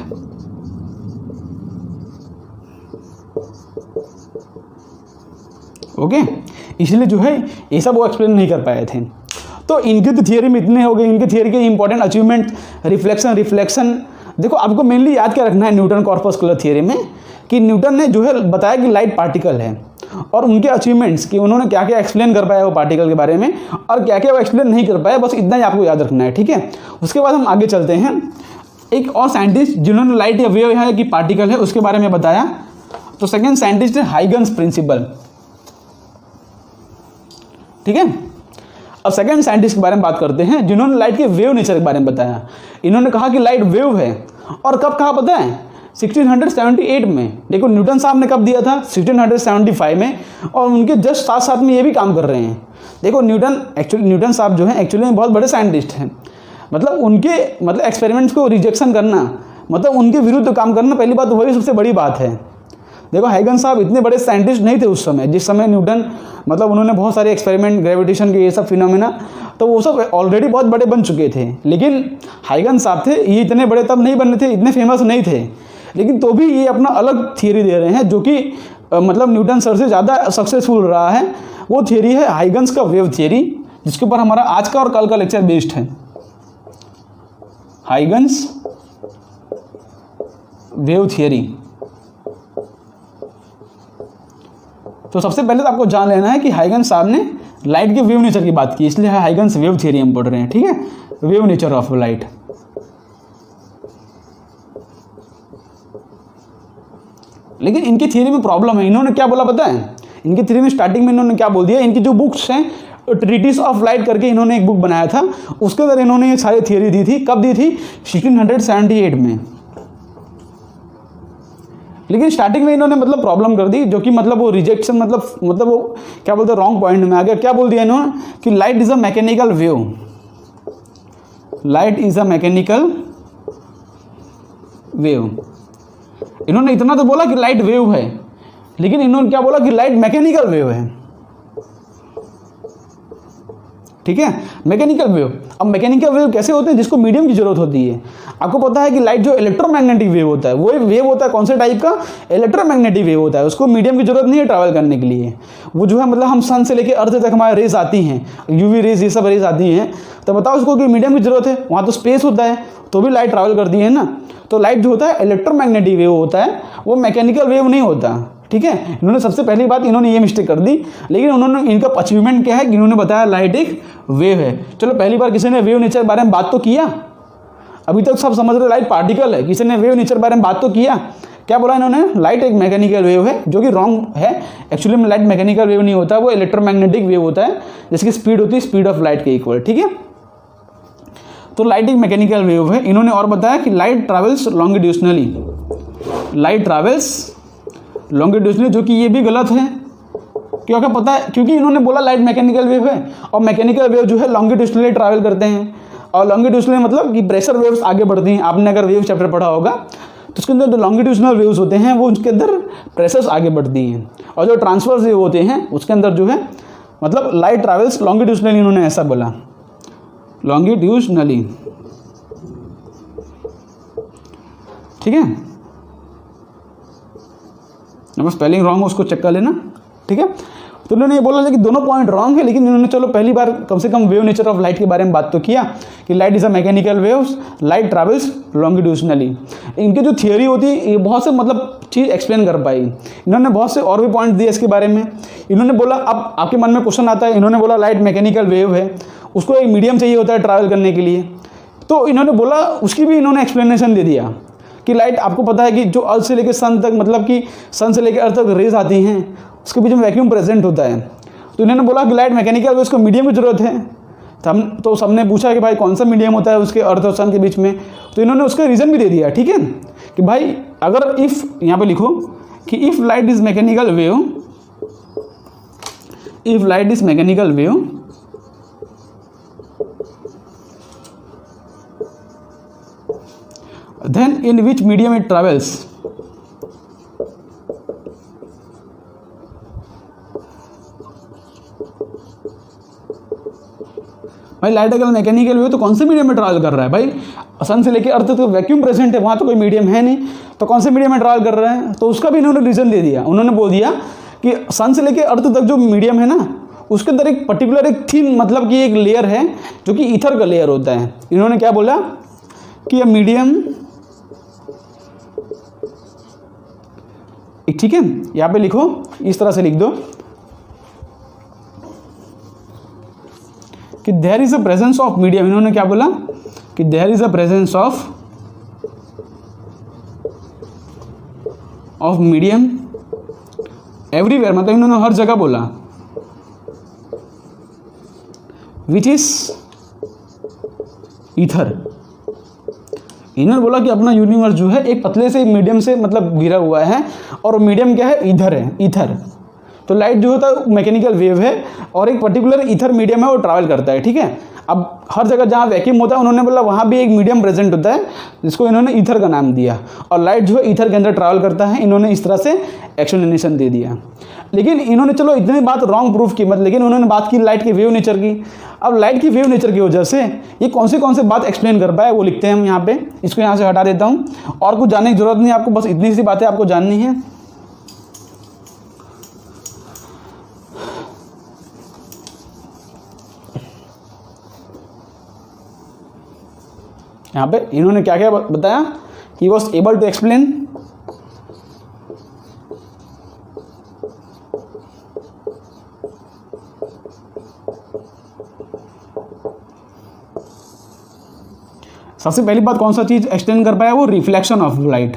Okay, इसलिए जो है ये सब वो एक्सप्लेन नहीं कर पाए थे। तो इनके तो थियरी में इतने हो गए, इनके थियरी के इंपॉर्टेंट अचीवमेंट, रिफ्लेक्शन। देखो आपको मेनली याद क्या रखना है न्यूटन कॉर्पस्कुलर थियरी में, कि न्यूटन ने जो है बताया कि लाइट पार्टिकल है, और उनके अचीवमेंट्स कि उन्होंने क्या क्या एक्सप्लेन कर पाया वो पार्टिकल के बारे में, और क्या क्या वो एक्सप्लेन नहीं कर पाया, बस इतना ही आपको याद रखना है, ठीक है। उसके बाद हम आगे चलते हैं। एक और साइंटिस्ट जिन्होंने लाइट या वेव है कि पार्टिकल है उसके बारे में बताया, तो सेकेंड साइंटिस्ट है हाइगन्स प्रिंसिपल, ठीक है। अब सेकेंड साइंटिस्ट के बारे में बात करते हैं जिन्होंने लाइट के वेव नेचर के बारे में बताया। इन्होंने कहा कि लाइट वेव है, और कब कहा पता है? 1678 में। देखो न्यूटन साहब ने कब दिया था? 1675 में, और उनके जस्ट साथ साथ में ये भी काम कर रहे हैं। देखो न्यूटन साहब जो हैं एक्चुअली में बहुत बड़े साइंटिस्ट हैं, मतलब उनके एक्सपेरिमेंट्स को रिजेक्शन करना, मतलब उनके विरुद्ध काम करना, पहली बात तो वही सबसे बड़ी बात है। देखो हाइगन्स साहब इतने बड़े साइंटिस्ट नहीं थे उस समय, जिस समय न्यूटन उन्होंने बहुत सारे एक्सपेरिमेंट, ग्रेविटेशन के ये सब फिनोमेना, तो वो सब ऑलरेडी बहुत बड़े बन चुके थे। लेकिन हाइगन्स साहब थे, ये इतने बड़े तब नहीं बने थे, इतने फेमस नहीं थे, लेकिन तो भी ये अपना अलग थियरी दे रहे हैं जो कि न्यूटन सर से ज़्यादा सक्सेसफुल रहा है। वो थियरी है हाइगन्स का वेव थियरी, जिसके ऊपर हमारा आज का और कल का लेक्चर बेस्ड है। Huygens wave theory. तो सबसे पहले तो आपको जान लेना है कि हाइगन्स साहब ने लाइट के वेव नेचर की बात की, इसलिए हाइगन्स वेव थियरी हम पढ़ रहे हैं, ठीक है। Wave nature of light. लेकिन इनकी थियरी में प्रॉब्लम है। इन्होंने क्या बोला पता है? इनकी थियरी में स्टार्टिंग में इन्होंने क्या बोल दिया, इनकी जो बुक्स हैं ट्रीटिस ऑफ लाइट करके इन्होंने एक बुक बनाया था, उसके अंदर इन्होंने ये सारी थियरी दी थी। कब दी थी? 1678 में। लेकिन स्टार्टिंग में इन्होंने प्रॉब्लम कर दी, जो कि वो रिजेक्शन वो क्या बोलते हैं, रॉन्ग पॉइंट में आ गया। क्या बोल दिया इन्होंने कि light is a mechanical wave, light is a mechanical wave. इन्होंने इतना तो बोला कि लाइट वेव है, लेकिन इन्होंने क्या बोला कि लाइट मैकेनिकल वेव है, ठीक है, मैकेनिकल वेव। अब मैकेनिकल वेव कैसे होते हैं? जिसको मीडियम की जरूरत होती है। आपको पता है कि लाइट जो इलेक्ट्रोमैग्नेटिक वेव होता है, वो वेव होता है कौन से टाइप का? इलेक्ट्रोमैग्नेटिक वेव होता है। उसको मीडियम की जरूरत नहीं है ट्रैवल करने के लिए। वो जो है हम सन से लेकर अर्थ तक हमारे रेज आती हैं, यूवी रेज, ये सब रेज आती हैं, तो बताओ उसको कि मीडियम की जरूरत है। वहाँ तो स्पेस होता है, तो भी लाइट ट्रैवल करती है ना। तो लाइट जो होता है इलेक्ट्रोमैग्नेटिक वेव होता है, वो मैकेनिकल वेव नहीं होता, ठीक है। इन्होंने सबसे पहली बात इन्होंने ये मिस्टेक कर दी, लेकिन उन्होंने इनका अचीवमेंट क्या है कि इन्होंने बताया लाइट एक वेव है। चलो पहली बार किसी ने वेव नेचर के बारे में बात तो किया। अभी तक सब समझ रहे लाइट पार्टिकल है, किसी ने वेव नेचर के बारे में बात तो किया। क्या बोला इन्होंने? लाइट एक मैकेनिकल वेव है, जो कि रॉन्ग है। एक्चुअली में लाइट मैकेनिकल वेव नहीं होता, वो इलेक्ट्रोमैग्नेटिक वेव होता है, जिसकी स्पीड होती है स्पीड ऑफ लाइट के इक्वल, ठीक है। तो लाइट एक मैकेनिकल वेव है। इन्होंने और बताया कि light travels longitudinally, light travels longitudinally, जो कि ये भी गलत है। क्यों? क्या पता है? क्योंकि इन्होंने बोला लाइट मैकेनिकल वेव है, और मैकेनिकल वेव जो है लॉन्गिट्यूडनली ट्रैवल करते हैं। और लॉन्गिट्यूडनली मतलब कि प्रेशर वेव्स आगे बढ़ती हैं। आपने अगर वेव चैप्टर पढ़ा होगा तो उसके अंदर जो लॉन्गिट्यूडनल वेव्स होते हैं वो उसके अंदर प्रेशर्स आगे बढ़ती हैं, और जो ट्रांसवर्स वेव होते हैं उसके अंदर जो है लाइट ट्रैवल्स लॉन्गिट्यूडनली। इन्होंने ऐसा बोला, लॉन्गिट्यूडनली, ठीक है। अब स्पेलिंग रॉन्ग है, उसको चेक कर लेना, ठीक है। तो उन्होंने ये बोला कि दोनों पॉइंट रॉन्ग है, लेकिन इन्होंने चलो पहली बार कम से कम वेव नेचर ऑफ लाइट के बारे में बात तो किया कि light is a mechanical waves, light travels longitudinally. इनकी जो थियरी होती है ये बहुत से चीज़ एक्सप्लेन कर पाई। इन्होंने बहुत से और भी पॉइंट दिए इसके बारे में। इन्होंने बोला, अब आपके मन में क्वेश्चन आता है, इन्होंने बोला लाइट मैकेनिकल वेव है, उसको एक मीडियम चाहिए होता है ट्रैवल करने के लिए। तो इन्होंने बोला, उसकी भी इन्होंने एक्सप्लेनेशन दे दिया कि लाइट, आपको पता है कि जो अर्थ से लेकर सन तक, कि सन से लेकर अर्थ तक रेज आती हैं, उसके बीच में वैक्यूम प्रेजेंट होता है। तो इन्होंने बोला कि लाइट मैकेनिकल वेव, उसको मीडियम की जरूरत है। तो सबने पूछा कि भाई कौन सा मीडियम होता है उसके अर्थ और सन के बीच में, तो इन्होंने उसका रीज़न भी दे दिया, ठीक है, कि भाई अगर इफ़, यहाँ पे लिखो कि if light is mechanical wave, if light is mechanical wave, then in which medium it travels, भाई लाइट अगर मैकेनिकल वेव तो कौन से मीडियम में ट्रैवल कर रहा है? भाई सन से लेकर अर्थ तो वैक्यूम प्रेजेंट है, वहाँ तो कोई मीडियम है नहीं, तो कौन से मीडियम में ट्रैवल कर रहा है? तो उसका भी इन्होंने रीज़न दे दिया। उन्होंने बोल दिया कि सन से लेकर अर्थ तक जो मीडियम है ना, उसके अंदर एक पर्टिकुलर एक थिन मतलब कि एक लेयर है जो कि ईथर का लेयर होता है। इन्होंने क्या बोला कि मीडियम, ठीक है, यहाँ पे लिखो, इस तरह से लिख दो कि there is a presence of medium. इन्होंने क्या बोला कि there is a presence of medium everywhere, मतलब इन्होंने हर जगह बोला, विच इज ईथर। इन्होंने बोला कि अपना यूनिवर्स जो है एक पतले से मीडियम से मतलब घिरा हुआ है, और मीडियम क्या है, ईथर है, ईथर। तो लाइट जो होता है मैकेनिकल वेव है और एक पर्टिकुलर ईथर मीडियम है, वो ट्रैवल करता है, ठीक है। अब हर जगह जहाँ वैक्यूम होता है उन्होंने बोला वहाँ भी एक मीडियम प्रेजेंट होता है जिसको इन्होंने ईथर का नाम दिया, और लाइट जो है ईथर के अंदर ट्रैवल करता है। इन्होंने इस तरह से एक्सप्लेनेशन दे दिया। लेकिन इन्होंने चलो इतनी बात रॉन्ग प्रूफ की मत, लेकिन उन्होंने बात की लाइट के वेव नेचर की। अब लाइट की वेव नेचर की वजह से ये कौन से बात एक्सप्लेन कर पाए वो लिखते हैं हम यहाँ पे। इसको यहाँ से हटा देता हूँ, और कुछ जानने की जरूरत नहीं आपको, बस इतनी सी बातें आपको जाननी है। यहाँ पे इन्होंने क्या क्या बताया, he was able to explain सबसे पहली बात कौन सा चीज एक्सप्लेन कर पाया, वो रिफ्लेक्शन ऑफ लाइट,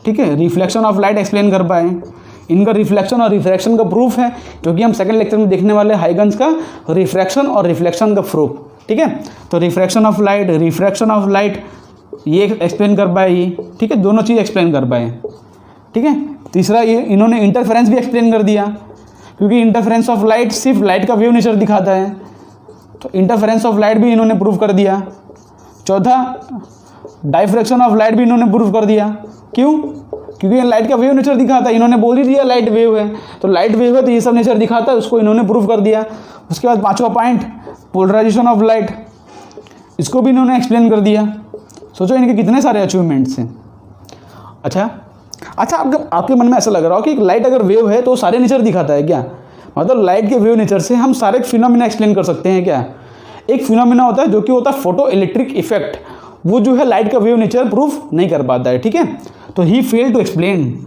ठीक है, रिफ्लेक्शन ऑफ लाइट एक्सप्लेन कर पाए। इनका रिफ्लेक्शन और रिफ्रैक्शन का प्रूफ है, क्योंकि हम सेकंड लेक्चर में देखने वाले हाइगन्स का रिफ्रैक्शन और रिफ्लेक्शन का प्रूफ, ठीक है। तो refraction of light, refraction of light ये एक्सप्लेन कर पाए ये, ठीक है, दोनों चीज़ एक्सप्लेन कर पाए, ठीक है। तीसरा ये इन्होंने इंटरफेरेंस भी एक्सप्लेन कर दिया, क्योंकि इंटरफेरेंस ऑफ लाइट सिर्फ लाइट का वेव नेचर दिखाता है, तो इंटरफेरेंस ऑफ लाइट भी इन्होंने प्रूव कर दिया। चौथा, डाइफ्रैक्शन ऑफ लाइट भी इन्होंने प्रूव कर दिया। क्यों? क्योंकि ये लाइट का वेव नेचर दिखाता है, इन्होंने बोल ही दिया लाइट वेव है, तो लाइट वेव है तो ये सब नेचर दिखाता है, उसको इन्होंने प्रूव कर दिया। उसके बाद पांचवा पॉइंट, पोलराइजेशन ऑफ लाइट, इसको भी इन्होंने एक्सप्लेन कर दिया। सोचो इनके कितने सारे अचीवमेंट्स हैं। अच्छा, आपके मन में ऐसा लग रहा हो कि लाइट अगर वेव है तो सारे नेचर दिखाता है क्या? मतलब लाइट के वेव नेचर से हम सारे फिनोमिना एक्सप्लेन कर सकते हैं क्या? एक फिनोमिना होता है जो कि होता है फोटो इलेक्ट्रिक इफेक्ट, वो जो है लाइट का वेव नेचर प्रूफ नहीं कर पाता है, ठीक है। तो he fail to explain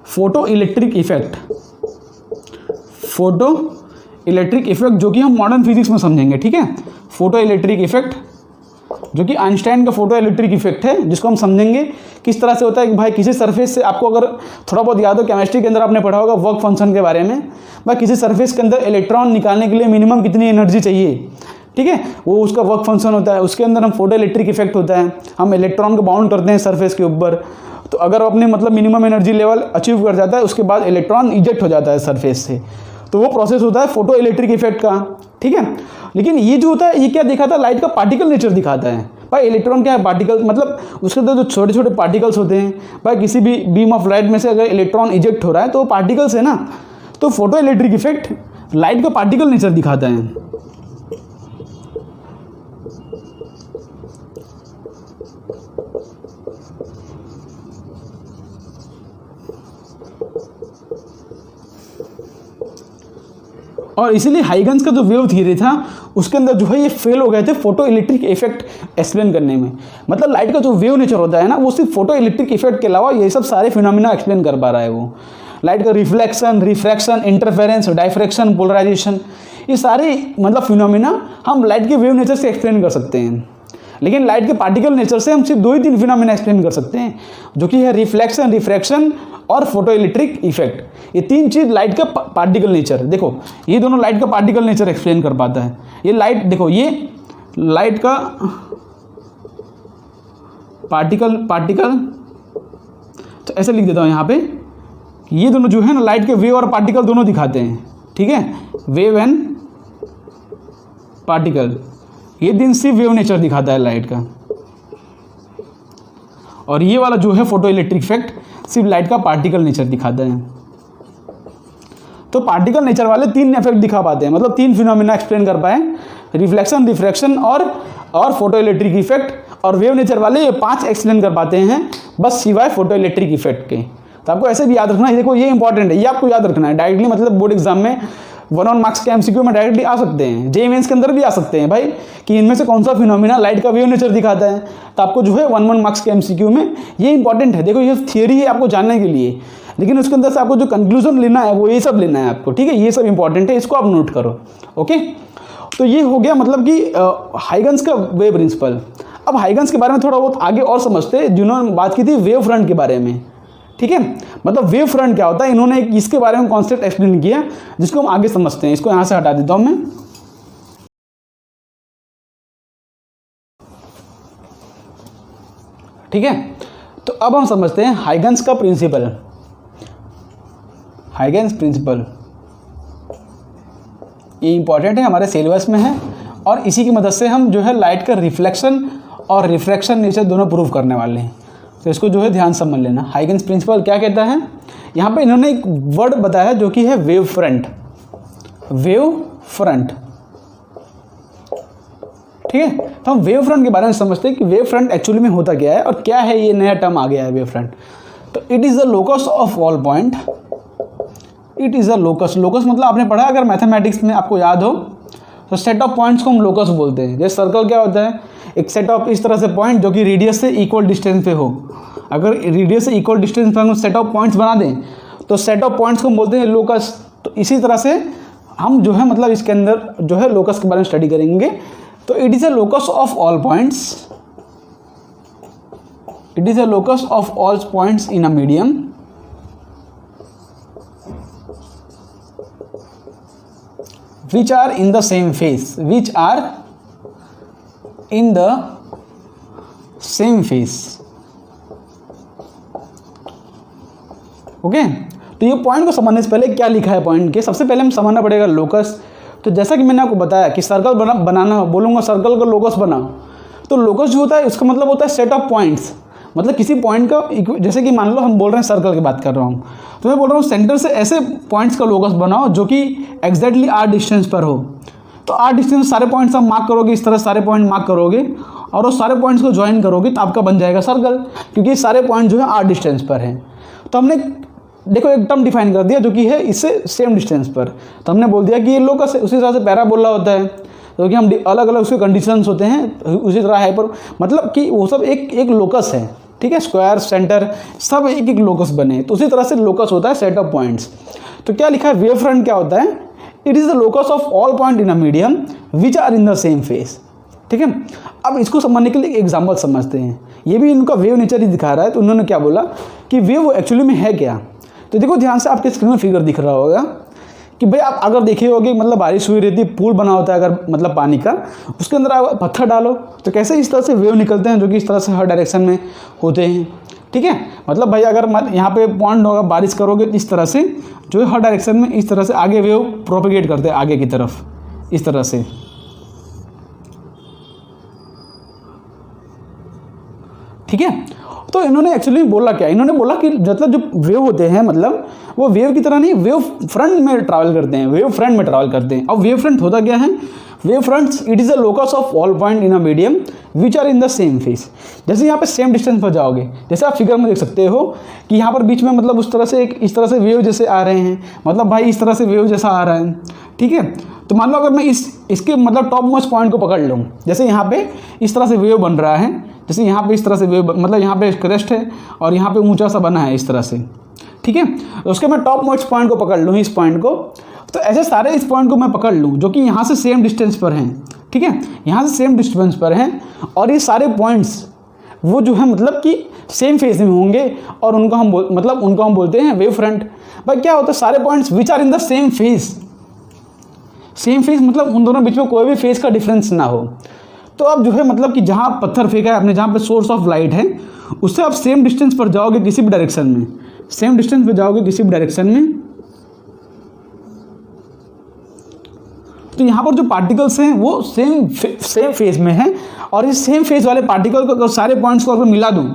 photo electric effect, जो कि हम मॉडर्न फिजिक्स में समझेंगे, ठीक है। फोटो इलेक्ट्रिक इफेक्ट जो कि आइंस्टाइन का फोटो इलेक्ट्रिक इफेक्ट है, जिसको हम समझेंगे किस तरह से होता है कि भाई किसी सरफेस से, आपको अगर थोड़ा बहुत याद हो केमिस्ट्री के अंदर आपने पढ़ा होगा वर्क फंक्शन के बारे में, भाई किसी सरफेस के अंदर इलेक्ट्रॉन निकालने के लिए मिनिमम कितनी एनर्जी चाहिए, ठीक है, वो उसका वर्क फंक्शन होता है। उसके अंदर हम फोटो इलेक्ट्रिक इफेक्ट होता है, हम इलेक्ट्रॉन को बाउंड करते हैं सरफेस के ऊपर, तो अगर वो अपने मतलब मिनिमम एनर्जी लेवल अचीव कर जाता है उसके बाद इलेक्ट्रॉन इजेक्ट हो जाता है सरफेस से, तो वो प्रोसेस होता है फोटो इलेक्ट्रिक इफेक्ट का, ठीक है। लेकिन ये जो होता है ये क्या दिखाता है, लाइट का पार्टिकल नेचर दिखाता है। भाई इलेक्ट्रॉन क्या है, पार्टिकल, मतलब उसके अंदर जो छोटे छोटे पार्टिकल्स होते हैं, भाई किसी भी बीम ऑफ लाइट में से अगर इलेक्ट्रॉन इजेक्ट हो रहा है तो वो पार्टिकल्स है ना, तो फोटो इलेक्ट्रिक इफेक्ट लाइट का पार्टिकल नेचर दिखाता है। और इसीलिए हाइगन्स का जो वेव थ्योरी था उसके अंदर जो है ये फेल हो गए थे फोटो इलेक्ट्रिक इफेक्ट एक्सप्लेन करने में। मतलब लाइट का जो वेव नेचर होता है ना, वो सिर्फ फोटो इलेक्ट्रिक इफेक्ट के अलावा ये सब सारे फिनोमिना एक्सप्लेन कर पा रहा है वो। लाइट का reflection, refraction, interference, diffraction, polarization, ये सारे मतलब फिनोमिना हम लाइट के वेव नेचर से एक्सप्लेन कर सकते हैं। लेकिन लाइट के पार्टिकल नेचर से हम सिर्फ 2 ही 3 फिनोमिना एक्सप्लेन कर सकते हैं, जो कि है रिफ्लेक्शन, रिफ्रैक्शन और फोटो इलेक्ट्रिक इफेक्ट। ये 3 चीज़ लाइट का पार्टिकल नेचर, देखो ये दोनों लाइट का पार्टिकल नेचर एक्सप्लेन कर पाता है। ये लाइट, देखो ये लाइट का पार्टिकल, तो ऐसे लिख देता हूँ यहाँ पे, ये दोनों जो है ना लाइट के वेव और पार्टिकल दोनों दिखाते हैं, ठीक है, वेव एंड पार्टिकल। ये दिन सिर्फ वेव नेचर दिखाता है लाइट का, और ये वाला जो है फोटो इलेक्ट्रिक इफेक्ट सिर्फ लाइट का पार्टिकल नेचर दिखाता है। तो पार्टिकल नेचर वाले 3 इफेक्ट दिखा पाते हैं, मतलब 3 फिनोमिना एक्सप्लेन कर पाए, रिफ्लेक्शन, रिफ्रैक्शन और फोटो इलेक्ट्रिक इफेक्ट। और वेव नेचर वाले ये 5 एक्सप्लेन कर पाते हैं बस सिवाय फोटो इलेक्ट्रिक इफेक्ट के। तो आपको ऐसे भी याद रखना है, देखो ये इंपॉर्टेंट है, ये आपको याद रखना है डायरेक्टली, मतलब बोर्ड एग्जाम में 1 मार्क्स के एमसीक्यू में डायरेक्टली आ सकते हैं, जेईई मेंस के अंदर भी आ सकते हैं भाई, कि इनमें से कौन सा फिनोमिना लाइट का वेव नेचर दिखाता है। तो आपको जो है 1 मार्क्स के एमसीक्यू में ये इंपॉर्टेंट है। देखो ये थियरी है आपको जानने के लिए, लेकिन उसके अंदर से आपको जो कंक्लूजन लेना है वो ये सब लेना है आपको, ठीक है, ये सब इंपॉर्टेंट है, इसको आप नोट करो। ओके, तो ये हो गया मतलब कि हाइगन्स का वेव प्रिंसिपल। अब हाइगन्स के बारे में थोड़ा बहुत आगे और समझते हैं, जिन्होंने बात की थी वेव फ्रंट के बारे में, ठीक है, मतलब वेव फ्रंट क्या होता है, इन्होंने एक इसके बारे में कॉन्सेप्ट एक्सप्लेन किया जिसको हम आगे समझते हैं। इसको यहाँ से हटा देता हूँ मैं। ठीक है, तो अब हम समझते हैं हाइगन्स का प्रिंसिपल। हाइगन्स प्रिंसिपल ये इंपॉर्टेंट है, हमारे सिलेबस में है, और इसी की मदद से हम जो है लाइट का रिफ्लेक्शन और रिफ्रैक्शन नेचर दोनों प्रूव करने वाले हैं। तो इसको जो है ध्यान समझ लेना। हाइगन्स प्रिंसिपल क्या कहता है, यहाँ पे इन्होंने एक वर्ड बताया जो कि है वेव फ्रंट। वेव फ्रंट, ठीक है, तो हम वेव फ्रंट के बारे में समझते हैं कि वेव फ्रंट एक्चुअली में होता क्या है और क्या है, ये नया टर्म आ गया है वेव फ्रंट। तो it is the locus of all point. It is a locus. Locus मतलब आपने पढ़ा अगर मैथमेटिक्स में आपको याद हो तो सेट ऑफ पॉइंट्स को हम लोकस बोलते हैं। जैसे सर्कल क्या होता है, एक सेट ऑफ इस तरह से पॉइंट जो कि रेडियस से इक्वल डिस्टेंस पे हो। अगर रेडियस से इक्वल डिस्टेंस पे हम सेट ऑफ पॉइंट्स बना दें तो सेट ऑफ पॉइंट्स को हम बोलते हैं लोकस। तो इसी तरह से हम जो है मतलब इसके अंदर जो है लोकस के बारे में स्टडी करेंगे। तो it is a locus of all points. It is a locus of all points in a medium which are in the same phase, which are in the same phase। Okay, तो ये point को समझने से पहले क्या लिखा है point के, सबसे पहले हमें समझना पड़ेगा लोकस। तो जैसा कि मैंने आपको बताया कि सर्कल बनाना हो, बोलूँगा सर्कल का लोकस बनाओ, तो लोकस जो होता है उसका मतलब होता है सेट ऑफ पॉइंट्स। मतलब किसी पॉइंट का, जैसे कि मान लो हम बोल रहे हैं सर्कल की बात कर रहा हूँ, तो मैं बोल रहा हूँ सेंटर से ऐसे पॉइंट्स का लोकस बनाओ जो कि एग्जैक्टली r डिस्टेंस पर हो। तो r डिस्टेंस सारे पॉइंट्स आप मार्क करोगे, इस तरह सारे पॉइंट मार्क करोगे और उस सारे पॉइंट्स को ज्वाइन करोगे तो आपका बन जाएगा सर्कल, क्योंकि सारे पॉइंट जो है r डिस्टेंस पर हैं। तो हमने देखो एक टर्म डिफाइन कर दिया जो कि है इससे सेम डिस्टेंस पर, तो हमने बोल दिया कि ये लोकस है। उसी तरह से पैराबोला होता है, क्योंकि हम अलग अलग उसके कंडीशंस होते हैं। उसी तरह हाइपर, मतलब कि वो सब एक लोकस है, ठीक है, स्क्वायर सेंटर सब एक एक लोकस बने। तो उसी तरह से लोकस होता है सेट ऑफ पॉइंट्स। तो क्या लिखा है, वेव फ्रंट क्या होता है, it is the locus of all point in a medium which are in the same phase. ठीक है, अब इसको समझने के लिए एग्जाम्पल समझते हैं। ये भी इनका वेव नेचर ही दिखा रहा है। तो उन्होंने क्या बोला कि वेव एक्चुअली में है क्या। तो देखो ध्यान से, आपके स्क्रीन में फिगर दिख रहा होगा कि भाई आप अगर देखे होगे, मतलब बारिश हुई रहती है, पूल बना होता है अगर मतलब पानी का, उसके अंदर आप पत्थर डालो तो कैसे इस तरह से वेव निकलते हैं जो कि इस तरह से हर डायरेक्शन में होते हैं। ठीक है, मतलब भाई अगर यहाँ पे पॉइंट होगा, बारिश करोगे इस तरह से जो है हर डायरेक्शन में इस तरह से आगे वेव प्रोपेगेट करते हैं आगे की तरफ, इस तरह से। ठीक है, तो इन्होंने एक्चुअली बोला क्या, इन्होंने बोला कि मतलब जो वेव होते हैं मतलब वो वेव की तरह नहीं, वेव फ्रंट में ट्रैवल करते हैं, वेव फ्रंट में ट्रैवल करते हैं। अब वेव फ्रंट होता क्या है, wave fronts it is a locus of all point in a medium which are in the same phase. जैसे यहाँ पे सेम डिस्टेंस पर जाओगे, जैसे आप फिगर में देख सकते हो कि यहाँ पर बीच में मतलब उस तरह से एक इस तरह से वेव जैसे आ रहे हैं, मतलब भाई इस तरह से वेव जैसा आ रहा है। ठीक है, तो मान लो अगर मैं इसके मतलब टॉप मोस्ट पॉइंट को पकड़ लूँ, जैसे यहाँ पे इस तरह से वेव बन रहा है, जैसे यहाँ पे इस तरह से वेव मतलब यहाँ पे क्रेस्ट है और यहाँ पे ऊंचा सा बना है इस तरह से। ठीक है, तो उसके मैं टॉप मोस्ट पॉइंट को पकड़ लूँ, इस पॉइंट को, तो ऐसे सारे इस पॉइंट को मैं पकड़ लूँ जो कि यहाँ से सेम डिस्टेंस पर हैं। ठीक है, यहाँ से सेम डिस्टेंस पर हैं और ये सारे पॉइंट्स वो जो है मतलब कि सेम फेज में होंगे और उनको हम बोलते हैं वेव फ्रंट। भाई क्या होता है, सारे points which are in the same phase. Same phase मतलब उन दोनों बीच में कोई भी फेज का डिफरेंस ना हो। तो अब जो है मतलब कि जहाँ पत्थर फेंका है आपने, जहाँ पे सोर्स ऑफ लाइट है, उससे आप सेम डिस्टेंस पर जाओगे किसी भी डायरेक्शन में, सेम डिस्टेंस पे जाओगे किसी भी डायरेक्शन में, तो यहाँ पर जो पार्टिकल्स हैं वो सेम फेज में हैं। और इस सेम फेज वाले पार्टिकल को अगर सारे पॉइंट्स को अगर मिला दूँ,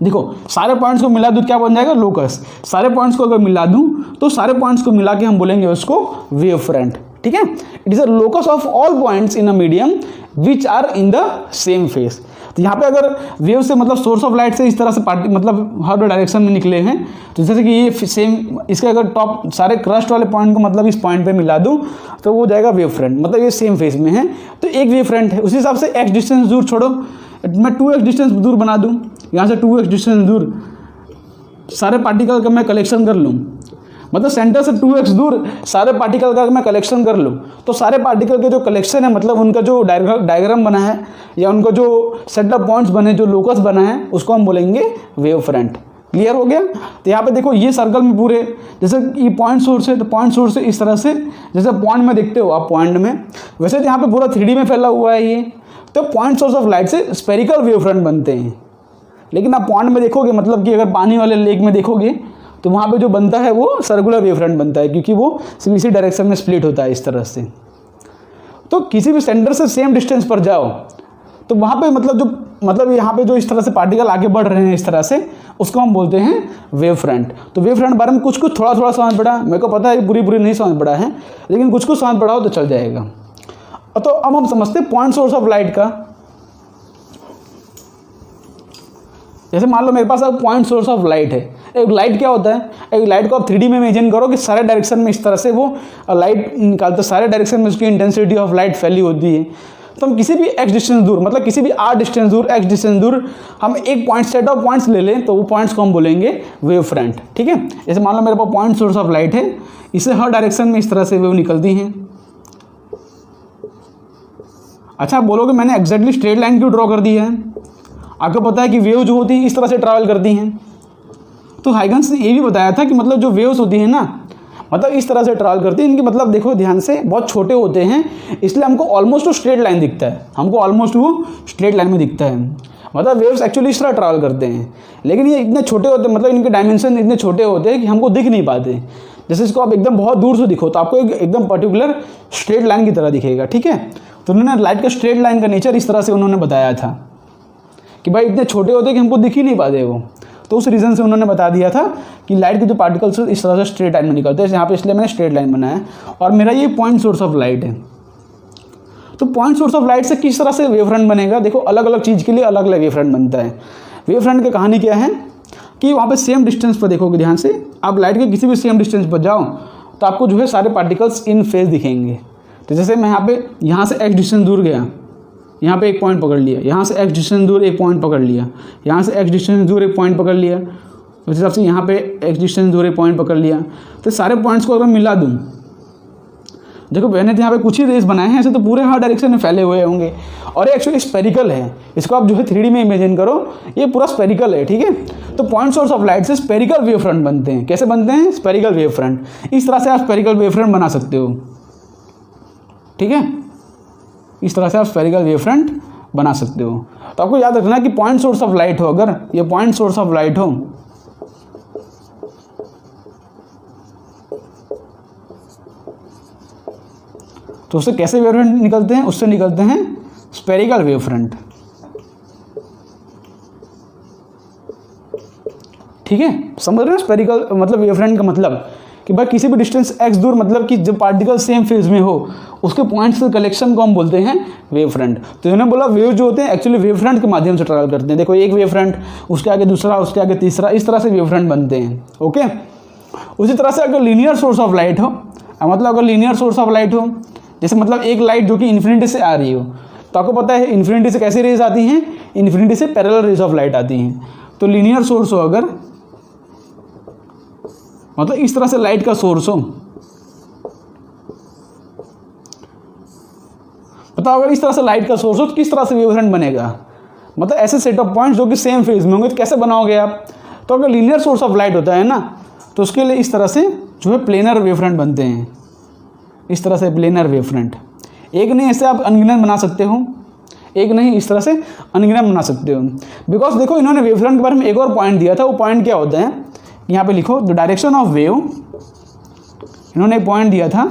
देखो सारे पॉइंट्स को मिला दूँ क्या बन जाएगा, लोकस। सारे पॉइंट्स को अगर मिला दूँ तो सारे पॉइंट्स को मिला के हम बोलेंगे उसको वेव फ्रंट। ठीक है। It is a locus of all points in a medium which are in the same phase. तो यहाँ पे अगर वेव से मतलब सोर्स ऑफ लाइट से इस तरह से मतलब हर डायरेक्शन में निकले हैं, तो जैसे कि ये सेम इसके अगर टॉप सारे क्रस्ट वाले पॉइंट को मतलब इस पॉइंट पे मिला दूँ तो वो जाएगा वेव फ्रंट, मतलब ये सेम फेस में है तो एक वेव फ्रंट है। उसी हिसाब से x डिस्टेंस दूर छोड़ो, मैं 2x डिस्टेंस दूर बना दूँ, यहाँ से 2x डिस्टेंस दूर सारे पार्टिकल का मैं कलेक्शन कर लूँ, मतलब सेंटर से 2x दूर सारे पार्टिकल का मैं कलेक्शन कर लूँ, तो सारे पार्टिकल के जो कलेक्शन है मतलब उनका जो डायग्राम बना है या उनका जो सेट ऑफ पॉइंट्स बने, जो लोकस बना है, उसको हम बोलेंगे वेव फ्रंट। क्लियर हो गया। तो यहाँ पे देखो ये सर्कल में पूरे जैसे ये पॉइंट सोर्स है, तो पॉइंट सोर्स से इस तरह से जैसे पॉइंट में देखते हो आप पॉइंट में, वैसे तो यहाँ पे पूरा 3D में फैला हुआ है ये, तो पॉइंट सोर्स ऑफ लाइट से स्पेरिकल वेव फ्रंट बनते हैं। लेकिन आप पॉइंट में देखोगे, मतलब कि अगर पानी वाले लेक में देखोगे तो वहाँ पे जो बनता है वो सर्कुलर वेव फ्रंट बनता है, क्योंकि वो इसी डायरेक्शन में स्प्लिट होता है इस तरह से। तो किसी भी सेंटर से सेम डिस्टेंस पर जाओ तो वहाँ पे मतलब यहाँ पे जो इस तरह से पार्टिकल आगे बढ़ रहे हैं इस तरह से, उसको हम बोलते हैं वेव फ्रंट। तो वेव फ्रंट बारे में कुछ थोड़ा समझ पड़ा, मेरे को पता है बुरी नहीं समझ पड़ा है, लेकिन कुछ समझ पड़ा हो तो चल जाएगा। तो अब हम समझते हैं पॉइंट सोर्स ऑफ लाइट का। जैसे मान लो मेरे पास अब पॉइंट सोर्स ऑफ लाइट है। एक लाइट क्या होता है, एक लाइट को आप 3D में इमेजिन करो कि सारे डायरेक्शन में इस तरह से वो लाइट निकालते, सारे डायरेक्शन में उसकी इंटेंसिटी ऑफ लाइट फैली होती है। तो हम किसी भी x डिस्टेंस दूर, मतलब किसी भी r डिस्टेंस दूर, x डिस्टेंस दूर हम एक पॉइंट सेट ऑफ पॉइंट्स ले लें तो वो पॉइंट्स को हम बोलेंगे वेव फ्रंट। ठीक है। जैसे मान लो मेरे पास पॉइंट सोर्स ऑफ लाइट है, इससे हर डायरेक्शन में इस तरह से वेव निकलती हैं। अच्छा, आप बोलोगे मैंने एग्जैक्टली स्ट्रेट लाइन क्यों ड्रॉ कर दी है? आपको पता है कि वेव जो होती है इस तरह से ट्रैवल करती हैं। तो हाइगन्स ने ये भी बताया था कि मतलब जो वेव्स होती हैं ना, मतलब इस तरह से ट्रैवल करती है, इनकी मतलब देखो ध्यान से बहुत छोटे होते हैं, इसलिए हमको ऑलमोस्ट वो स्ट्रेट लाइन दिखता है, हमको ऑलमोस्ट वो स्ट्रेट लाइन में दिखता है। मतलब वेव्स एक्चुअली इस तरह ट्रैवल करते हैं, लेकिन ये इतने छोटे होते हैं, मतलब इनके डायमेंशन इतने छोटे होते हैं कि हमको दिख नहीं पाते। जैसे इसको आप एकदम बहुत दूर से दिखो तो आपको एकदम पर्टिकुलर स्ट्रेट लाइन की तरह दिखेगा। ठीक है। तो उन्होंने लाइट का स्ट्रेट लाइन का नेचर इस तरह से उन्होंने बताया था कि भाई इतने छोटे होते हैं कि हमको दिख ही नहीं पाते वो। तो उस रीज़न से उन्होंने बता दिया था कि लाइट के जो पार्टिकल्स इस तरह से स्ट्रेट लाइन में निकलते हैं, यहाँ पे इसलिए मैंने स्ट्रेट लाइन बनाया। और मेरा ये पॉइंट सोर्स ऑफ लाइट है। तो पॉइंट सोर्स ऑफ लाइट से किस तरह से वेव फ्रंट बनेगा? देखो अलग अलग चीज़ के लिए अलग अलग वेव फ्रंट बनता है। वेव फ्रंट की कहानी क्या है कि वहाँ पर सेम डिस्टेंस पर देखोगे ध्यान से, आप लाइट के किसी भी सेम डिस्टेंस पर जाओ तो आपको जो है सारे पार्टिकल्स इन फेज दिखेंगे। तो जैसे मैं यहाँ से x डिस्टेंस दूर गया, यहाँ पे एक पॉइंट पकड़ लिया, यहाँ से x डिस्टेंस दूर एक पॉइंट पकड़ लिया, यहाँ से x डिस्टेंस दूर एक पॉइंट पकड़ लिया, उस हिसाब से यहाँ पे x डिस्टेंस दूर एक पॉइंट पकड़ लिया। तो सारे पॉइंट्स को अगर मिला दूँ, देखो मैंने तो यहाँ पे कुछ ही रेस बनाए हैं, ऐसे तो पूरे हर डायरेक्शन में फैले हुए होंगे। और ये एक्चुअली स्पेरिकल है, इसको आप जो है 3D में इमेजिन करो, ये पूरा स्पेरिकल है। ठीक है। तो पॉइंट सोर्स ऑफ लाइट से स्पेरिकल वेव फ्रंट बनते हैं। कैसे बनते हैं? Spherical wave front. इस तरह से आप स्पेरिकल वेव फ्रंट बना सकते हो। ठीक है। इस तरह से आप स्पेरिकल वेव फ्रंट बना सकते हो। तो आपको याद रखना कि पॉइंट सोर्स ऑफ लाइट हो, अगर ये पॉइंट सोर्स ऑफ लाइट हो तो उससे कैसे वेव फ्रंट निकलते हैं? उससे निकलते हैं स्पेरिकल वेव फ्रंट। ठीक है। समझ रहे हो स्पेरिकल मतलब वेव फ्रंट का मतलब कि भाई किसी भी डिस्टेंस x दूर, मतलब कि जब पार्टिकल सेम फेज में हो उसके पॉइंट्स के कलेक्शन को हम बोलते हैं वेव फ्रंट। तो इन्होंने बोला वेव जो होते हैं एक्चुअली वेव फ्रंट के माध्यम से ट्रैवल करते हैं। देखो एक वेव फ्रंट, उसके आगे दूसरा, उसके आगे तीसरा, इस तरह से वेव फ्रंट बनते हैं। ओके। उसी तरह से अगर लीनियर सोर्स ऑफ लाइट हो, मतलब अगर लीनियर सोर्स ऑफ लाइट हो, जैसे मतलब एक लाइट जो कि इन्फिनिटी से आ रही हो, तो आपको पता है इन्फिनिटी से कैसी रेज आती हैं? इन्फिनिटी से पैरेलल रेज ऑफ लाइट आती हैं। तो लीनियर सोर्स हो अगर, मतलब इस तरह से लाइट का सोर्स हो, बताओ अगर इस तरह से लाइट का सोर्स हो तो किस तरह से वेव फ्रंट बनेगा? मतलब ऐसे सेट ऑफ पॉइंट्स जो कि सेम फेज में होंगे तो कैसे बनाओगे आप? तो अगर लीनियर सोर्स ऑफ लाइट होता है ना, तो उसके लिए इस तरह से जो है प्लेनर वेव फ्रंट बनते हैं। इस तरह से प्लेनर वेव फ्रंट, एक नहीं ऐसे आप अनगिनत बना सकते हो, एक नहीं इस तरह से अनगिनत बना सकते हो। बिकॉज देखो इन्होंने वेव फ्रंट के बारे में एक और पॉइंट दिया था। वो पॉइंट क्या होता है? यहाँ पे लिखो द डायरेक्शन ऑफ वेव। इन्होंने एक पॉइंट दिया था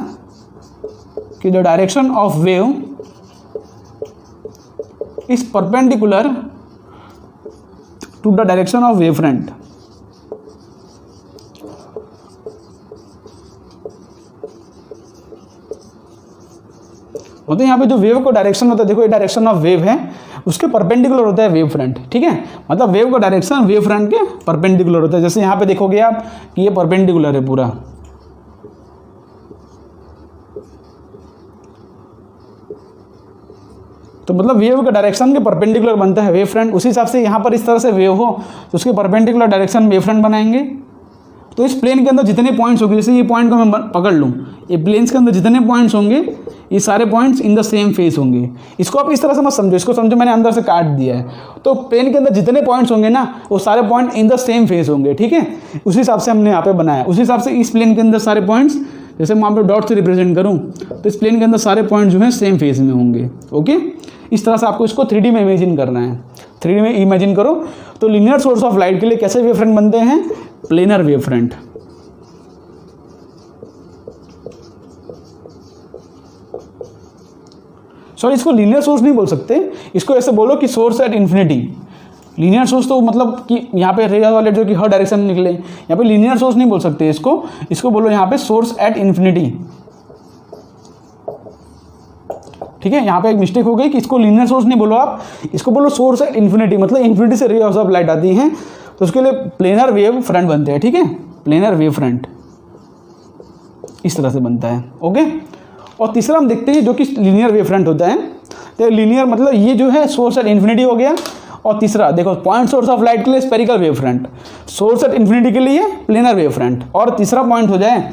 कि the direction of wave is perpendicular to the direction of wave front. मतलब यहाँ पे जो वेव का डायरेक्शन होता है, देखो ये डायरेक्शन ऑफ वेव है, उसके परपेंडिकुलर होता है वेव फ्रंट, ठीक है। मतलब वेव का डायरेक्शन वेव फ्रंट के परपेंडिकुलर होता है। जैसे यहाँ पे देखोगे आप कि ये परपेंडिकुलर है पूरा, तो मतलब वेव का डायरेक्शन के परपेंडिकुलर बनता है वेव फ्रंट। उसी हिसाब से यहाँ पर इस तरह से वेव हो तो उसके परपेंडिकुलर डायरेक्शन वेव फ्रंट बनाएंगे। तो इस प्लेन के अंदर जितने पॉइंट्स होंगे, जैसे ये पॉइंट को मैं पकड़ लूँ, ये प्लेन्स के अंदर जितने पॉइंट्स होंगे ये सारे points in the same face होंगे। इसको आप इस तरह से मत समझो, इसको समझो मैंने अंदर से काट दिया है। तो प्लेन के अंदर जितने पॉइंट्स होंगे ना वो सारे point in the same face होंगे, ठीक है। उसी हिसाब से हमने यहाँ पे बनाया। उसी हिसाब से इस प्लेन के अंदर सारे पॉइंट्स, जैसे मैं यहाँ पे डॉट से रिप्रेजेंट करूँ तो इस प्लेन के अंदर सारे पॉइंट जो हैं सेम फेस में होंगे। ओके, इस तरह से आपको इसको 3D में इमेजिन करना है। 3D में इमेजिन करो तो लीनियर सोर्स ऑफ लाइट के लिए कैसे वेव फ्रंट बनते हैं? Planar wave front. सॉरी, इसको लीनियर सोर्स नहीं बोल सकते, इसको ऐसे बोलो कि source at infinity. Linear source तो मतलब कि यहाँ पे रे वाले जो कि हर डायरेक्शन में निकले, यहाँ पे लीनियर सोर्स नहीं बोल सकते इसको बोलो यहाँ पे सोर्स एट इन्फिनिटी, ठीक है। यहाँ पे एक मिस्टेक हो गई कि इसको लीनियर सोर्स नहीं बोलो आप, इसको बोलो सोर्स एट इन्फिनिटी। मतलब इन्फिनिटी से रे ऑफ लाइट आती हैं तो उसके लिए प्लेनर वेव फ्रंट बनते हैं, ठीक है। प्लेनर वेव फ्रंट इस तरह से बनता है। ओके, और तीसरा हम देखते हैं जो कि लीनियर वेव फ्रंट होता है। तो लीनियर मतलब ये जो है सोर्स एट इन्फिनिटी हो गया। और तीसरा देखो पॉइंट सोर्स ऑफ लाइट के लिए spherical wave front, source at infinity के लिए प्लेनर वेव फ्रंट, और तीसरा पॉइंट हो जाए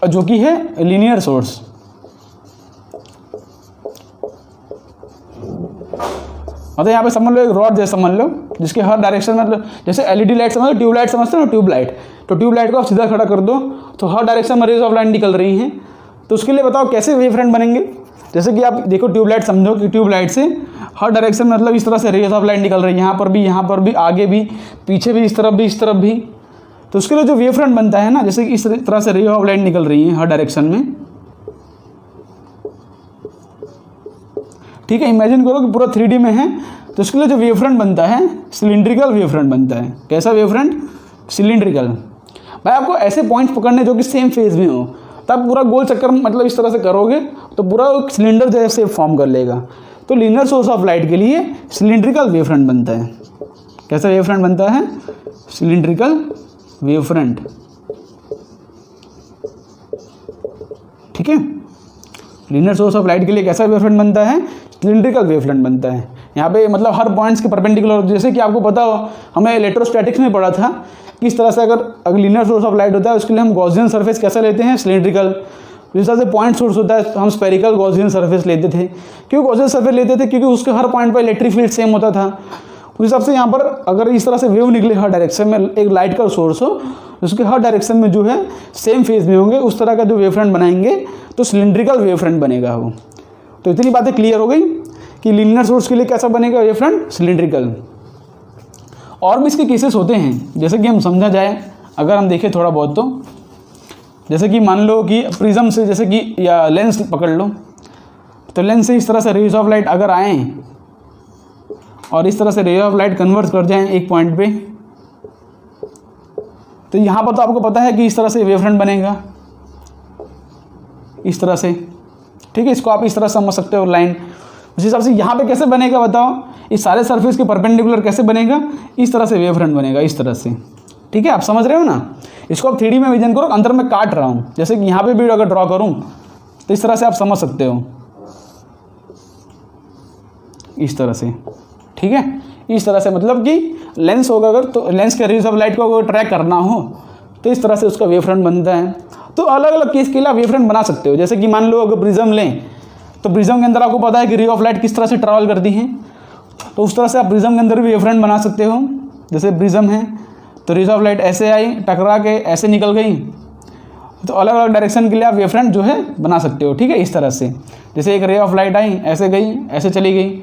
जो कि है लीनियर सोर्स। मतलब यहाँ पे समझ लो एक रॉड जैसे समझ लो जिसके हर डायरेक्शन में, मतलब जैसे एलईडी लाइट समझ लो, ट्यूबलाइट समझते हो ना, ट्यूबलाइट। तो ट्यूबलाइट को आप सीधा खड़ा कर दो तो हर डायरेक्शन में रेज ऑफ लाइट निकल रही हैं। तो उसके लिए बताओ कैसे वेव फ्रंट बनेंगे? जैसे कि आप देखो ट्यूबलाइट समझो कि ट्यूबलाइट से हर डायरेक्शन में मतलब इस तरह से रेज ऑफ लाइट निकल रही है, यहाँ पर भी, आगे भी, पीछे भी, इस तरफ भी। तो उसके लिए जो वेव फ्रंट बनता है ना, जैसे कि इस तरह से रे ऑफ लाइट निकल रही है हर डायरेक्शन में, ठीक है। इमेजिन करो कि पूरा 3D में है तो उसके लिए जो वेव फ्रंट बनता है सिलिंड्रिकल वेव फ्रंट बनता है। कैसा वेव फ्रंट? सिलिंड्रिकल। भाई आपको ऐसे पॉइंट्स पकड़ने जो कि सेम फेज में हो, तब पूरा गोल चक्कर मतलब इस तरह से करोगे तो पूरा सिलेंडर जैसे फॉर्म कर लेगा। तो लीनियर सोर्स ऑफ लाइट के लिए सिलिंड्रिकल वेव फ्रंट बनता है। कैसा वेव फ्रंट बनता है? सिलिंड्रिकल वेव फ्रंट, ठीक है। लीनियर सोर्स ऑफ लाइट के लिए कैसा वेव फ्रंट बनता है? सिलिंड्रिकल वेव फ्रंट बनता है। यहाँ पे मतलब हर पॉइंट्स के परपेंडिकुलर, जैसे कि आपको पता हो हमें इलेक्ट्रोस्टैटिक्स में पढ़ा था किस तरह से अगर लीनियर सोर्स ऑफ लाइट होता है उसके लिए हम गॉसियन सरफेस कैसे लेते हैं? सिलिंड्रिकल। जिस तरह से पॉइंट सोर्स होता है तो हम स्पेरिकल गॉसियन सरफेस लेते थे। क्यों गॉसियन सरफेस लेते थे? क्योंकि उसके हर पॉइंट पर इलेक्ट्रिक फील्ड सेम होता था। उस हिसाब से यहाँ पर अगर इस तरह से वेव निकले हर डायरेक्शन में, एक लाइट का सोर्स हो उसके हर डायरेक्शन में जो है सेम फेज में होंगे, उस तरह का जो वेव फ्रंट बनाएंगे तो सिलिंड्रिकल वेव फ्रंट बनेगा वो। तो इतनी बातें क्लियर हो गई कि लीनियर सोर्स के लिए कैसा बनेगा वेव फ्रंट? सिलिंड्रिकल। और भी इसके केसेस होते हैं, जैसे कि हम समझा जाए, अगर हम देखें थोड़ा बहुत, तो जैसे कि मान लो कि प्रिज्म से, जैसे कि या लेंस पकड़ लो, तो लेंस से इस तरह से रेज ऑफ लाइट अगर आए और इस तरह से रे ऑफ लाइट कन्वर्ट कर जाएं एक पॉइंट पे, तो यहाँ पर तो आपको पता है कि इस तरह से वेव फ्रंट बनेगा, इस तरह से, ठीक है। इसको आप इस तरह समझ सकते हो लाइन। उस हिसाब से यहाँ पे कैसे बनेगा बताओ? इस सारे सरफेस के परपेंडिकुलर कैसे बनेगा? इस तरह से वेव फ्रंट बनेगा, इस तरह से, ठीक है। आप समझ रहे हो ना? इसको आप 3D में इमेजिन करो, अंदर में काट रहा हूँ, जैसे कि यहाँ पे भी अगर ड्रॉ करूँ तो इस तरह से आप समझ सकते हो, इस तरह से, ठीक है। इस तरह से मतलब कि लेंस होगा अगर, तो लेंस के रेज ऑफ लाइट को अगर ट्रैक करना हो तो इस तरह से उसका वेव फ्रंट बनता है। तो अलग अलग केस के लिए आप वेव फ्रंट बना सकते हो। जैसे कि मान लो अगर प्रिज्म लें तो प्रिज्म के अंदर आपको पता है कि रे ऑफ लाइट किस तरह से ट्रैवल करती है, तो उस तरह से आप प्रिज्म के अंदर भी वेव फ्रंट बना सकते हो। जैसे प्रिज्म है तो रेज ऑफ लाइट ऐसे आई, टकरा के ऐसे निकल गई, तो अलग अलग डायरेक्शन के लिए आप वेव फ्रंट जो है बना सकते हो, ठीक है। इस तरह से जैसे एक रे ऑफ लाइट आई, ऐसे गई, ऐसे चली गई,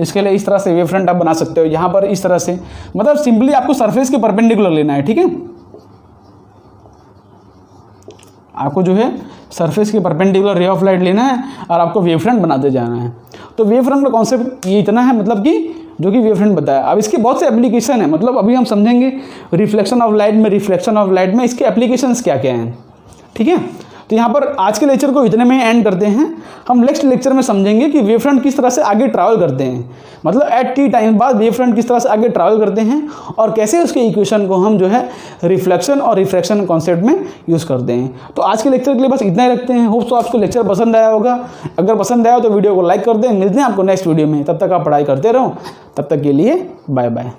इसके लिए इस तरह से वेव फ्रंट आप बना सकते हो। यहाँ पर इस तरह से, मतलब सिंपली आपको सरफेस के परपेंडिकुलर लेना है, ठीक है। आपको जो है सरफेस के परपेंडिकुलर रे ऑफ लाइट लेना है और आपको वेव फ्रंट बनाते जाना है। तो वेव फ्रंट का कॉन्सेप्ट ये इतना है, मतलब कि जो कि वेव फ्रंट बताया। अब इसके बहुत से एप्लीकेशन है, मतलब अभी हम समझेंगे रिफ्लेक्शन ऑफ लाइट में, इसके एप्लीकेशंस क्या क्या हैं। ठीक है। तो यहाँ पर आज के लेक्चर को इतने में एंड करते हैं। हम नेक्स्ट लेक्चर में समझेंगे कि वेव फ्रंट किस तरह से आगे ट्रैवल करते हैं, मतलब एट टी टाइम बाद वेव फ्रंट किस तरह से आगे ट्रैवल करते हैं और कैसे उसके इक्वेशन को हम जो है रिफ्लेक्शन और रिफ्रैक्शन कॉन्सेप्ट में यूज़ करते हैं। तो आज के लेक्चर के लिए बस इतना ही रखते हैं। होप तो आपको लेक्चर पसंद आया होगा। अगर पसंद आया तो वीडियो को लाइक कर दें। मिलते हैं आपको नेक्स्ट वीडियो में। तब तक आप पढ़ाई करते रहो। तब तक के लिए बाय बाय।